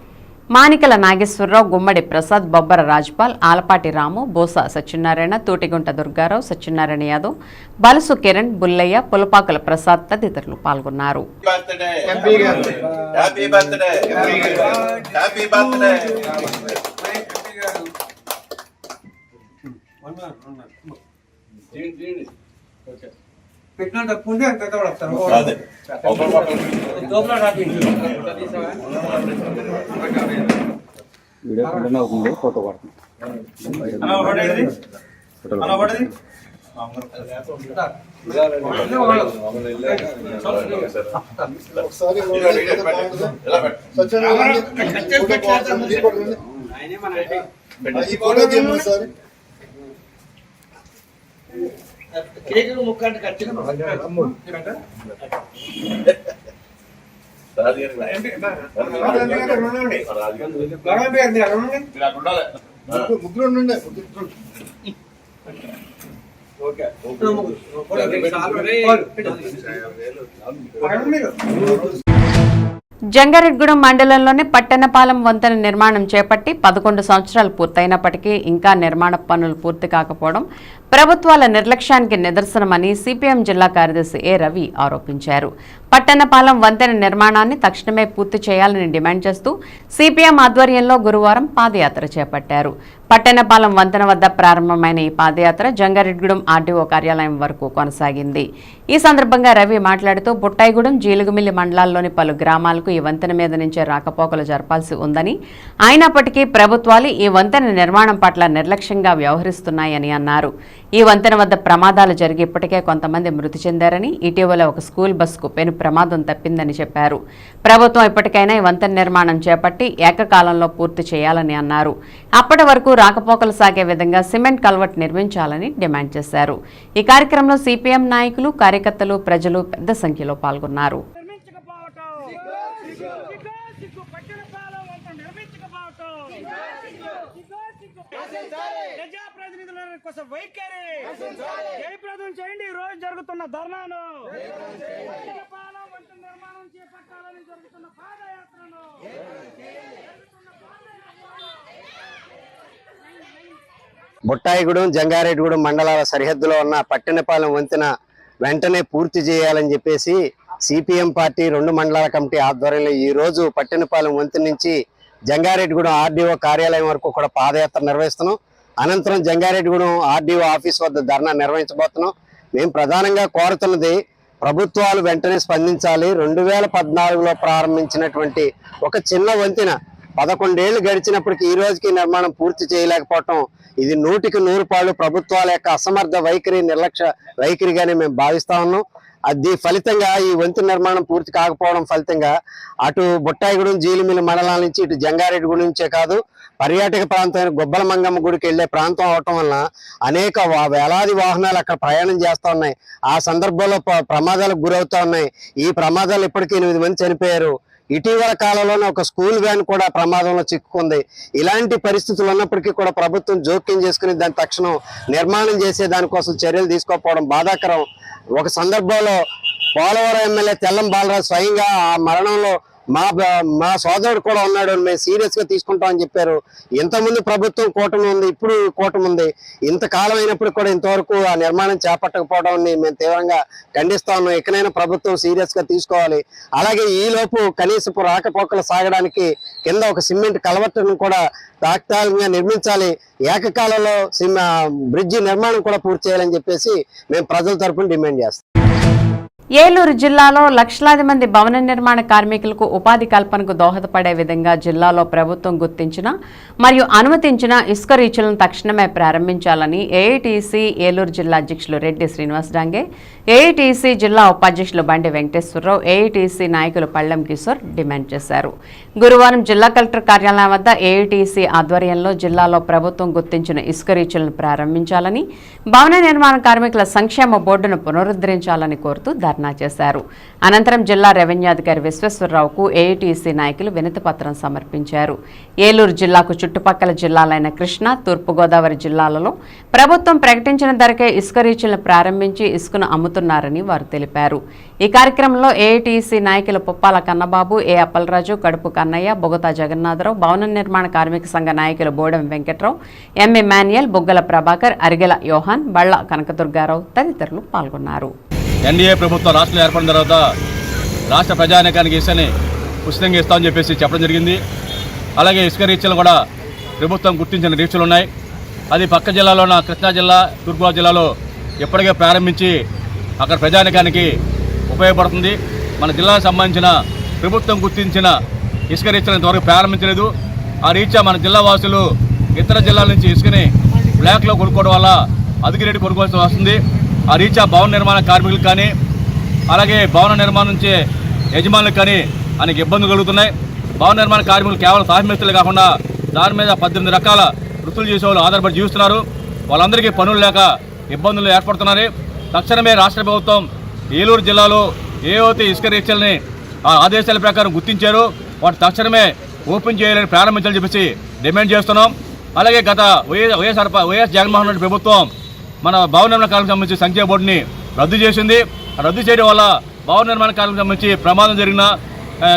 మానికల నాగేశ్వరరావు, గుమ్మడి ప్రసాద్, బొబ్బర రాజ్పాల్, ఆలపాటి రాము, బోసా సత్యనారాయణ, తోటిగుంట దుర్గారావు, సత్యనారాయణ యాదవ్, బలుసు కిరణ్, బుల్లయ్య, పులపాకుల ప్రసాద్ తదితరులు పాల్గొన్నారు. పెట్టిన తప్పుంటే అంత వస్తారు. ఫోటో సార్ కేక్ ముక్కంటే ఖచ్చితంగా ముగ్గురు ఉండండి. జంగారెడ్గూడెం మండలంలోని పట్టణపాలెం వంతెన నిర్మాణం చేపట్టి 11 సంవత్సరాలు పూర్తయినప్పటికీ ఇంకా నిర్మాణ పనులు పూర్తి కాకపోవడం ప్రభుత్వాల నిర్లక్ష్యానికి నిదర్శనమని సిపిఎం జిల్లా కార్యదర్శి ఏ రవి ఆరోపించారు. పట్టణపాలెం వంతెన నిర్మాణాన్ని తక్షణమే పూర్తి చేయాలని డిమాండ్ చేస్తూ సిపిఎం ఆధ్వర్యంలో గురువారం పాదయాత్ర చేపట్టారు. పట్టణపాలెం వంతెన వద్ద ప్రారంభమైన ఈ పాదయాత్ర జంగారెడ్గూడెం ఆర్డీఓ కార్యాలయం వరకు కొనసాగింది. ఈ సందర్భంగా రవి మాట్లాడుతూ బుట్టాయిగూడెం, జీలుగుమిల్లి మండలాల్లోని పలు గ్రామాలకు ఈ వంతెన మీద నుంచే రాకపోకలు జరపాల్సి ఉందని, అయినప్పటికీ ప్రభుత్వాలు ఈ వంతెన నిర్మాణం పట్ల నిర్లక్ష్యంగా వ్యవహరిస్తున్నాయని అన్నారు. ఈ వంతెన వద్ద ప్రమాదాలు జరిగి ఇప్పటికే కొంతమంది మృతి చెందారని, ఇటీవల ఒక స్కూల్ బస్సుకు పెను ప్రమాదం తప్పిందని చెప్పారు. ప్రభుత్వం ఇప్పటికైనా ఈ వంతెన నిర్మాణం చేపట్టి ఏకకాలంలో పూర్తి చేయాలని అన్నారు. అప్పటి వరకు రాకపోకలు సాగే విధంగా సిమెంట్ కల్వర్ట్ నిర్మించాలని డిమాండ్ చేశారు. ఈ కార్యక్రమంలో సిపిఎం నాయకులు, కార్యకర్తలు, ప్రజలు పెద్ద సంఖ్యలో పాల్గొన్నారు. జయప్రదం చేయండి ఈ రోజు జరుగుతున్న ధర్నాను, నిర్మాణం చేపట్టాలని జరుగుతున్న పాదయాత్రను. బుట్టాయిగూడెం, జంగారెడ్డిగూడెం మండలాల సరిహద్దులో ఉన్న పట్టణపాలెం వంతెన వెంటనే పూర్తి చేయాలని చెప్పేసి సిపిఎం పార్టీ 2 మండలాల కమిటీ ఆధ్వర్యంలో ఈ రోజు పట్టణపాలెం వంతెన నుంచి జంగారెడ్డిగూడెం ఆర్డీఓ కార్యాలయం వరకు కూడా పాదయాత్ర నిర్వహిస్తున్నాం. అనంతరం జంగారెడ్డిగూడెం ఆర్డీఓ ఆఫీస్ వద్ద ధర్నా నిర్వహించబోతున్నాం. మేము ప్రధానంగా కోరుతున్నది ప్రభుత్వాలు వెంటనే స్పందించాలి. 2014లో ప్రారంభించినటువంటి ఒక చిన్న వంతెన 11 ఏళ్లు గడిచినప్పటికీ ఈ రోజుకి నిర్మాణం పూర్తి చేయలేకపోవటం ఇది 100కి 100 పాళ్ళు ప్రభుత్వాల యొక్క అసమర్థ వైఖరి, నిర్లక్ష్య వైఖరిగానే మేము భావిస్తా ఉన్నాం. అది ఫలితంగా ఈ వంతెన నిర్మాణం పూర్తి కాకపోవడం ఫలితంగా అటు బుట్టాయిగూడెం, జీలిమిల్లి మండలాల నుంచి ఇటు జంగారెడ్డిగూడెం నుంచే కాదు పర్యాటక ప్రాంతమైన గొబ్బల మంగమ్మ గుడికి వెళ్లే ప్రాంతం అవటం వలన అనేక వేలాది వాహనాలు అక్కడ ప్రయాణం చేస్తూ ఉన్నాయి. ఆ సందర్భంలో ప్రమాదాలకు గురవుతా ఉన్నాయి. ఈ ప్రమాదాలు ఇప్పటికీ 8 మంది చనిపోయారు. ఇటీవల కాలంలోనే ఒక స్కూల్ వ్యాన్ కూడా ప్రమాదంలో చిక్కుకుంది. ఇలాంటి పరిస్థితులు ఉన్నప్పటికీ కూడా ప్రభుత్వం జోక్యం చేసుకుని దాని తక్షణం నిర్మాణం చేసే దానికోసం చర్యలు తీసుకోకపోవడం బాధాకరం. ఒక సందర్భంలో పోలవరం ఎమ్మెల్యే తెల్లం బాలరాజు స్వయంగా ఆ మరణంలో మా సోదరుడు కూడా ఉన్నాడు, మేము సీరియస్ గా తీసుకుంటామని చెప్పారు. ఇంతకుముందు ప్రభుత్వం కూటమి ఉంది, ఇప్పుడు కూటమి ఉంది. ఇంతకాలం అయినప్పుడు కూడా ఇంతవరకు ఆ నిర్మాణం చేపట్టకపోవడం మేము తీవ్రంగా ఖండిస్తా ఉన్నాం. ఎక్కడైనా ప్రభుత్వం సీరియస్ గా తీసుకోవాలి. అలాగే ఈ లోపు కనీసపు రాకపోకలు సాగడానికి కింద ఒక సిమెంట్ కలవట్టును కూడా తాత్కాలికంగా నిర్మించాలి. ఏకకాలంలో బ్రిడ్జి నిర్మాణం కూడా పూర్తి చేయాలని చెప్పేసి మేము ప్రజల తరఫున డిమాండ్ చేస్తాం. ఏలూరు జిల్లాలో లక్షలాది మంది భవన నిర్మాణ కార్మికులకు ఉపాధి కల్పనకు దోహదపడే విధంగా జిల్లాలో ప్రభుత్వం గుర్తించిన మరియు అనుమతించిన ఇసుక రీచులను తక్షణమే ప్రారంభించాలని ఏఐటీసీ ఏలూరు జిల్లా అధ్యక్షులు రెడ్డి శ్రీనివాస్ డాంగే, ఏఐటీసీ జిల్లా ఉపాధ్యక్షులు బండి వెంకటేశ్వరరావు, ఏఐటీసీ నాయకులు పళ్ళెం కిషోర్ డిమాండ్ చేశారు. గురువారం జిల్లా కలెక్టర్ కార్యాలయం వద్ద ఏఐటీసీ ఆధ్వర్యంలో జిల్లాలో ప్రభుత్వం గుర్తించిన ఇసుక రీచులను ప్రారంభించాలని, భవన నిర్మాణ కార్మికుల సంక్షేమ బోర్డును పునరుద్ధరించాలని కోరుతూ ధర్నా చేశారు. అనంతరం జిల్లా రెవెన్యూ అధికారి విశ్వేశ్వరరావుకు ఏఐటీసీ నాయకులు వినతిపత్రం సమర్పించారు. ఏలూరు జిల్లాకు చుట్టుపక్కల జిల్లాలైన కృష్ణా, తూర్పుగోదావరి జిల్లాలలో ప్రభుత్వం ప్రకటించిన ధరకే ఇసుక రీచులను ప్రారంభించి ఇసుకను అమ్ముతున్నారని వారు తెలిపారు. ఈ కార్యక్రమంలో ఏఐటీసీ నాయకులు పుప్పాల కన్నబాబు, ఏ అప్పలరాజు, కడుపు కన్నయ్య, బొగతా జగన్నాథరావు, భవన నిర్మాణ కార్మిక సంఘ నాయకులు బోడెం వెంకట్రావు, ఎం ఇమాన్యుయల్, బుగ్గల ప్రభాకర్, అరిగెల యోహాన్, బళ్ళ కనకదుర్గారావు తదితరులు పాల్గొన్నారు. ఎన్డీఏ ప్రభుత్వం రాష్ట్రంలో ఏర్పడిన తర్వాత రాష్ట్ర ప్రజానీకానికి ఇసుకని ఉచితంగా ఇస్తామని చెప్పేసి చెప్పడం జరిగింది. అలాగే ఇసుక రీచ్లు కూడా ప్రభుత్వం గుర్తించిన రీచ్లు ఉన్నాయి. అది పక్క జిల్లాలో ఉన్న కృష్ణా జిల్లా, తూర్పుగోదావరి జిల్లాలో ఇప్పటికే ప్రారంభించి అక్కడ ప్రజానీకానికి ఉపయోగపడుతుంది. మన జిల్లాకు సంబంధించిన ప్రభుత్వం గుర్తించిన ఇసుక రీచ్లను ఇంతవరకు ప్రారంభించలేదు. ఆ రీత్యా మన జిల్లా వాసులు ఇతర జిల్లాల నుంచి ఇసుకని బ్లాక్లో కొనుక్కోవడం వల్ల అధిక రేటు కొనుక్కోవాల్సి వస్తుంది. ఆ రీత్యా భవన నిర్మాణ కార్మికులకు కానీ అలాగే భవన నిర్మాణం నుంచి యజమానులకు కానీ అనేక ఇబ్బందులు కలుగుతున్నాయి. భవన నిర్మాణ కార్మికులు కేవలం తాహిమేస్తులే కాకుండా దాని మీద 18 రకాల వృత్తులు చేసే వాళ్ళు ఆధారపడి జీవిస్తున్నారు. వాళ్ళందరికీ పనులు లేక ఇబ్బందులు ఏర్పడుతున్నారు. తక్షణమే రాష్ట్ర ప్రభుత్వం ఏలూరు జిల్లాలో ఏవైతే ఇసుక రీచ్లని ఆ ఆదేశాల ప్రకారం గుర్తించారో వాటి తక్షణమే ఓపెన్ చేయాలని ప్రారంభించాలని చెప్పేసి డిమాండ్ చేస్తున్నాం. అలాగే గత వైఎస్ జగన్మోహన్ రెడ్డి ప్రభుత్వం మన భవన నిర్మాణ కార్మికులకు సంబంధించి సంక్షేమ బోర్డుని రద్దు చేసింది. రద్దు చేయడం వల్ల భవన నిర్మాణ కార్మికులకు సంబంధించి ప్రమాదం జరిగినా,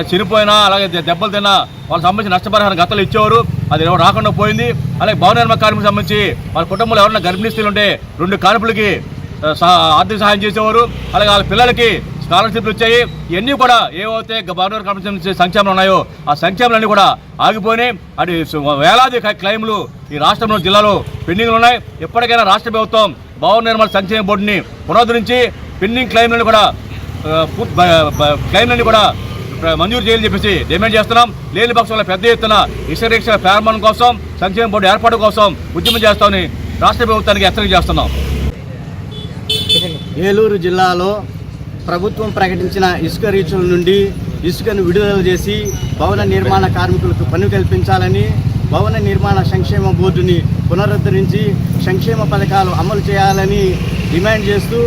చనిపోయినా, అలాగే దెబ్బలు తిన్నా వాళ్ళకి సంబంధించి నష్టపరిహారం గతంలో ఇచ్చేవారు. అది రాకుండా పోయింది. అలాగే భవన నిర్మాణ కార్మికులకు సంబంధించి వాళ్ళ కుటుంబంలో ఎవరైనా గర్భిణీ స్త్రీలు ఉంటే 2 కానుపులకి ఆర్థిక సహాయం చేసేవారు. అలాగే వాళ్ళ పిల్లలకి స్కాలర్షిప్లు వచ్చాయి. ఇవన్నీ కూడా ఏవైతే భవన కార్మికుల సంక్షేమాలు ఉన్నాయో ఆ సంక్షేమాలన్నీ కూడా ఆగిపోయినాయి. అది వేలాది క్లెయిమ్లు ఈ రాష్ట్రంలో జిల్లాలో పెండింగ్లు ఉన్నాయి. ఎప్పటికైనా రాష్ట్ర ప్రభుత్వం భవన నిర్మాణ సంక్షేమ బోర్డుని పునరుద్ధరించి పెండింగ్ క్లెయిమ్లను కూడా మంజూరు చేయాలని చెప్పేసి డిమాండ్ చేస్తున్నాం. లేని పక్షంలో పెద్ద ఎత్తున ఇసుక రిక్షల ప్రారంభం కోసం, సంక్షేమ బోర్డు ఏర్పాటు కోసం ఉద్యమం చేస్తామని రాష్ట్ర ప్రభుత్వానికి హెచ్చరిక చేస్తున్నాం. ఏలూరు జిల్లాలో ప్రభుత్వం ప్రకటించిన ఇసుక రీచుల నుండి ఇసుకను విడుదల చేసి భవన నిర్మాణ కార్మికులకు పని కల్పించాలని, భవన నిర్మాణ సంక్షేమ బోర్డుని పునరుద్ధరించి సంక్షేమ పథకాలు అమలు చేయాలని డిమాండ్ చేస్తూ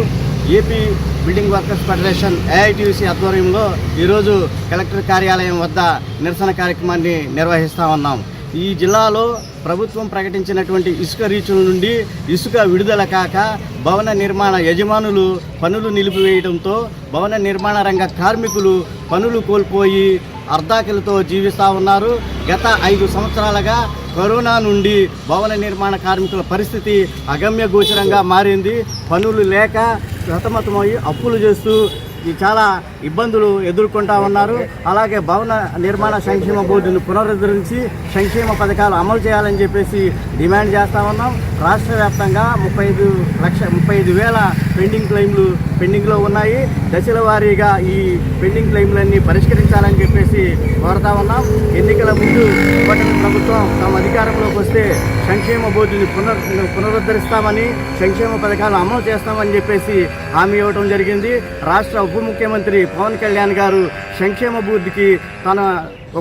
AP building workers federation AITUC ఆధ్వర్యంలో ఈరోజు కలెక్టర్ కార్యాలయం వద్ద నిరసన కార్యక్రమాన్ని నిర్వహిస్తూ ఉన్నాం. ఈ జిల్లాలో ప్రభుత్వం ప్రకటించినటువంటి ఇసుక రీచుల నుండి ఇసుక విడుదల కాక భవన నిర్మాణ యజమానులు పనులు నిలిపివేయడంతో భవన నిర్మాణ రంగ కార్మికులు పనులు కోల్పోయి అర్ధాకలతో జీవిస్తూ ఉన్నారు. గత 5 సంవత్సరాలుగా కరోనా నుండి భవన నిర్మాణ కార్మికుల పరిస్థితి అగమ్య గోచరంగా మారింది. పనులు లేక సతమతమై అప్పులు చేస్తూ చాలా ఇబ్బందులు ఎదుర్కొంటా ఉన్నారు. అలాగే భవన నిర్మాణ సంక్షేమ బోర్డును పునరుద్ధరించి సంక్షేమ పథకాలు అమలు చేయాలని చెప్పేసి డిమాండ్ చేస్తూ ఉన్నాం. రాష్ట్ర వ్యాప్తంగా 35,000 పెండింగ్ క్లెయిమ్లు పెండింగ్లో ఉన్నాయి. దశల వారీగా ఈ పెండింగ్ క్లెయిమ్లన్నీ పరిష్కరించాలని చెప్పేసి కోరుతా ఉన్నాం. ఎన్నికల ముందు కూటమి ప్రభుత్వం తమ అధికారంలోకి వస్తే సంక్షేమ బోర్డుని పునరుద్ధరిస్తామని, సంక్షేమ పథకాలు అమలు చేస్తామని చెప్పేసి హామీ ఇవ్వడం జరిగింది. రాష్ట్ర ఉప ముఖ్యమంత్రి పవన్ కళ్యాణ్ గారు సంక్షేమ బోర్డుకి తన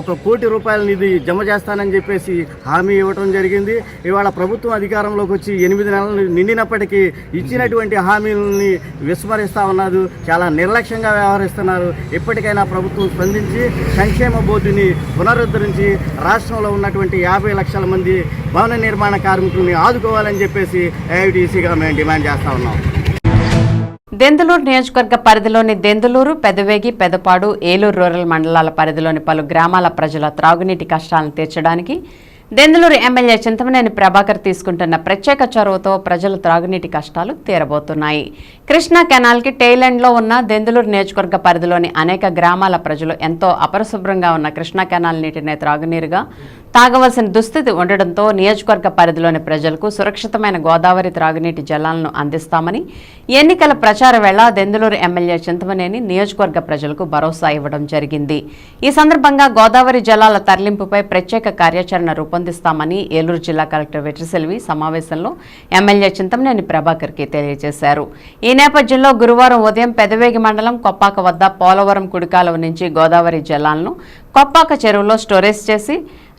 1 కోటి రూపాయల నిధి జమ చేస్తానని చెప్పేసి హామీ ఇవ్వడం జరిగింది. ఇవాళ ప్రభుత్వం అధికారంలోకి వచ్చి 8 నెలలు నిండినప్పటికీ ఇచ్చినటువంటి హామీలని విస్మరిస్తూ ఉన్నారు. చాలా నిర్లక్ష్యంగా వ్యవహరిస్తున్నారు. ఎప్పటికైనా ప్రభుత్వం స్పందించి సంక్షేమ బోర్డుని పునరుద్ధరించి రాష్ట్రంలో ఉన్నటువంటి 50 లక్షల మంది భవన నిర్మాణ కార్మికుల్ని ఆదుకోవాలని చెప్పేసి ఏఐటీసీగా మేము డిమాండ్ చేస్తూ ఉన్నాం. దెందులూరు నియోజకవర్గ పరిధిలోని దెందులూరు, పెదవేగి, పెదపాడు, ఏలూరు రూరల్ మండలాల పరిధిలోని పలు గ్రామాల ప్రజల త్రాగునీటి కష్టాలను తీర్చడానికి దెందులూరు ఎమ్మెల్యే చింతమనేని ప్రభాకర్ తీసుకుంటున్న ప్రత్యేక చొరవతో ప్రజల త్రాగునీటి కష్టాలు తీరబోతున్నాయి. కృష్ణా కెనాల్కి టెయిలెండ్లో ఉన్న దెందులూరు నియోజకవర్గ పరిధిలోని అనేక గ్రామాల ప్రజలు ఎంతో అపరిశుభ్రంగా ఉన్న కృష్ణా కెనాల్ నీటినే త్రాగునీరుగా తాగవలసిన దుస్థితి ఉండడంతో నియోజకవర్గ పరిధిలోని ప్రజలకు సురక్షితమైన గోదావరి త్రాగునీటి జలాలను అందిస్తామని ఎన్నికల ప్రచార వేళ దెందులూరు ఎమ్మెల్యే చింతమనేని నియోజకవర్గ ప్రజలకు భరోసా ఇవ్వడం జరిగింది. ఈ సందర్భంగా గోదావరి జలాల తరలింపుపై ప్రత్యేక కార్యాచరణ రూపొందిస్తామని ఏలూరు జిల్లా కలెక్టర్ వెట్రిసెల్వి సమావేశంలో ఎమ్మెల్యే చింతమనేని ప్రభాకర్కి తెలియజేశారు. ఈ నేపథ్యంలో గురువారం ఉదయం పెదవేగి మండలం కొప్పాక వద్ద పోలవరం కుడికాలువ నుంచి గోదావరి జలాలను కొప్పాక చెరువులో స్టోరేజ్ చేసి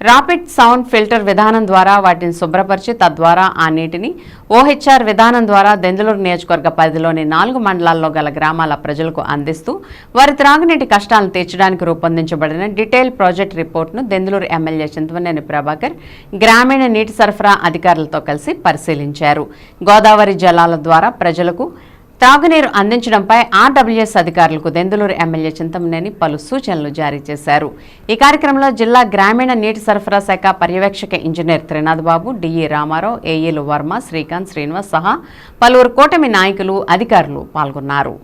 రాపిడ్ సౌండ్ ఫిల్టర్ విధానం ద్వారా వాటిని శుభ్రపరిచి తద్వారా ఆ నీటిని ఓహెచ్ఆర్ విధానం ద్వారా దెందులూరు నియోజకవర్గ పరిధిలోని 4 మండలాల్లో గల గ్రామాల ప్రజలకు అందిస్తూ వారి త్రాగునీటి కష్టాలను తీర్చడానికి రూపొందించబడిన డీటెయిల్ ప్రాజెక్ట్ రిపోర్టును దెందులూరు ఎమ్మెల్యే చింతమనేని ప్రభాకర్ గ్రామీణ నీటి సరఫరా అధికారులతో కలిసి పరిశీలించారు. గోదావరి జలాల ద్వారా ప్రజలకు తాగునీరు అందించడంపై ఆర్డబ్ల్యూఎస్ అధికారులకు దెందులూరు ఎమ్మెల్యే చింతమనేని పలు సూచనలు జారీ చేశారు. ఈ కార్యక్రమంలో జిల్లా గ్రామీణ నీటి సరఫరా శాఖ పర్యవేక్షక ఇంజనీర్ త్రినాథ్ బాబు, డిఈ రామారావు, ఏఈలు వర్మ, శ్రీకాంత్, శ్రీనివాస్ సహా పలువురు కూటమి నాయకులు, అధికారులు పాల్గొన్నారు.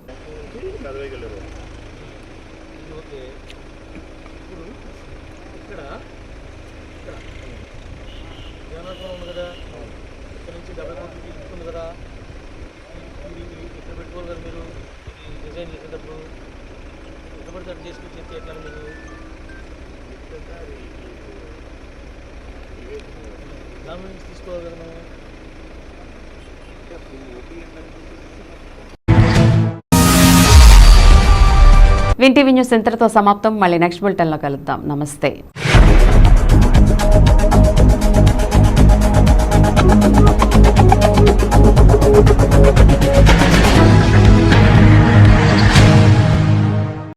వింటీవీ న్యూస్ ఇంతటితో సమాప్తం. మళ్ళీ నెక్స్ట్ బులెటిన్లో కలుద్దాం. నమస్తే.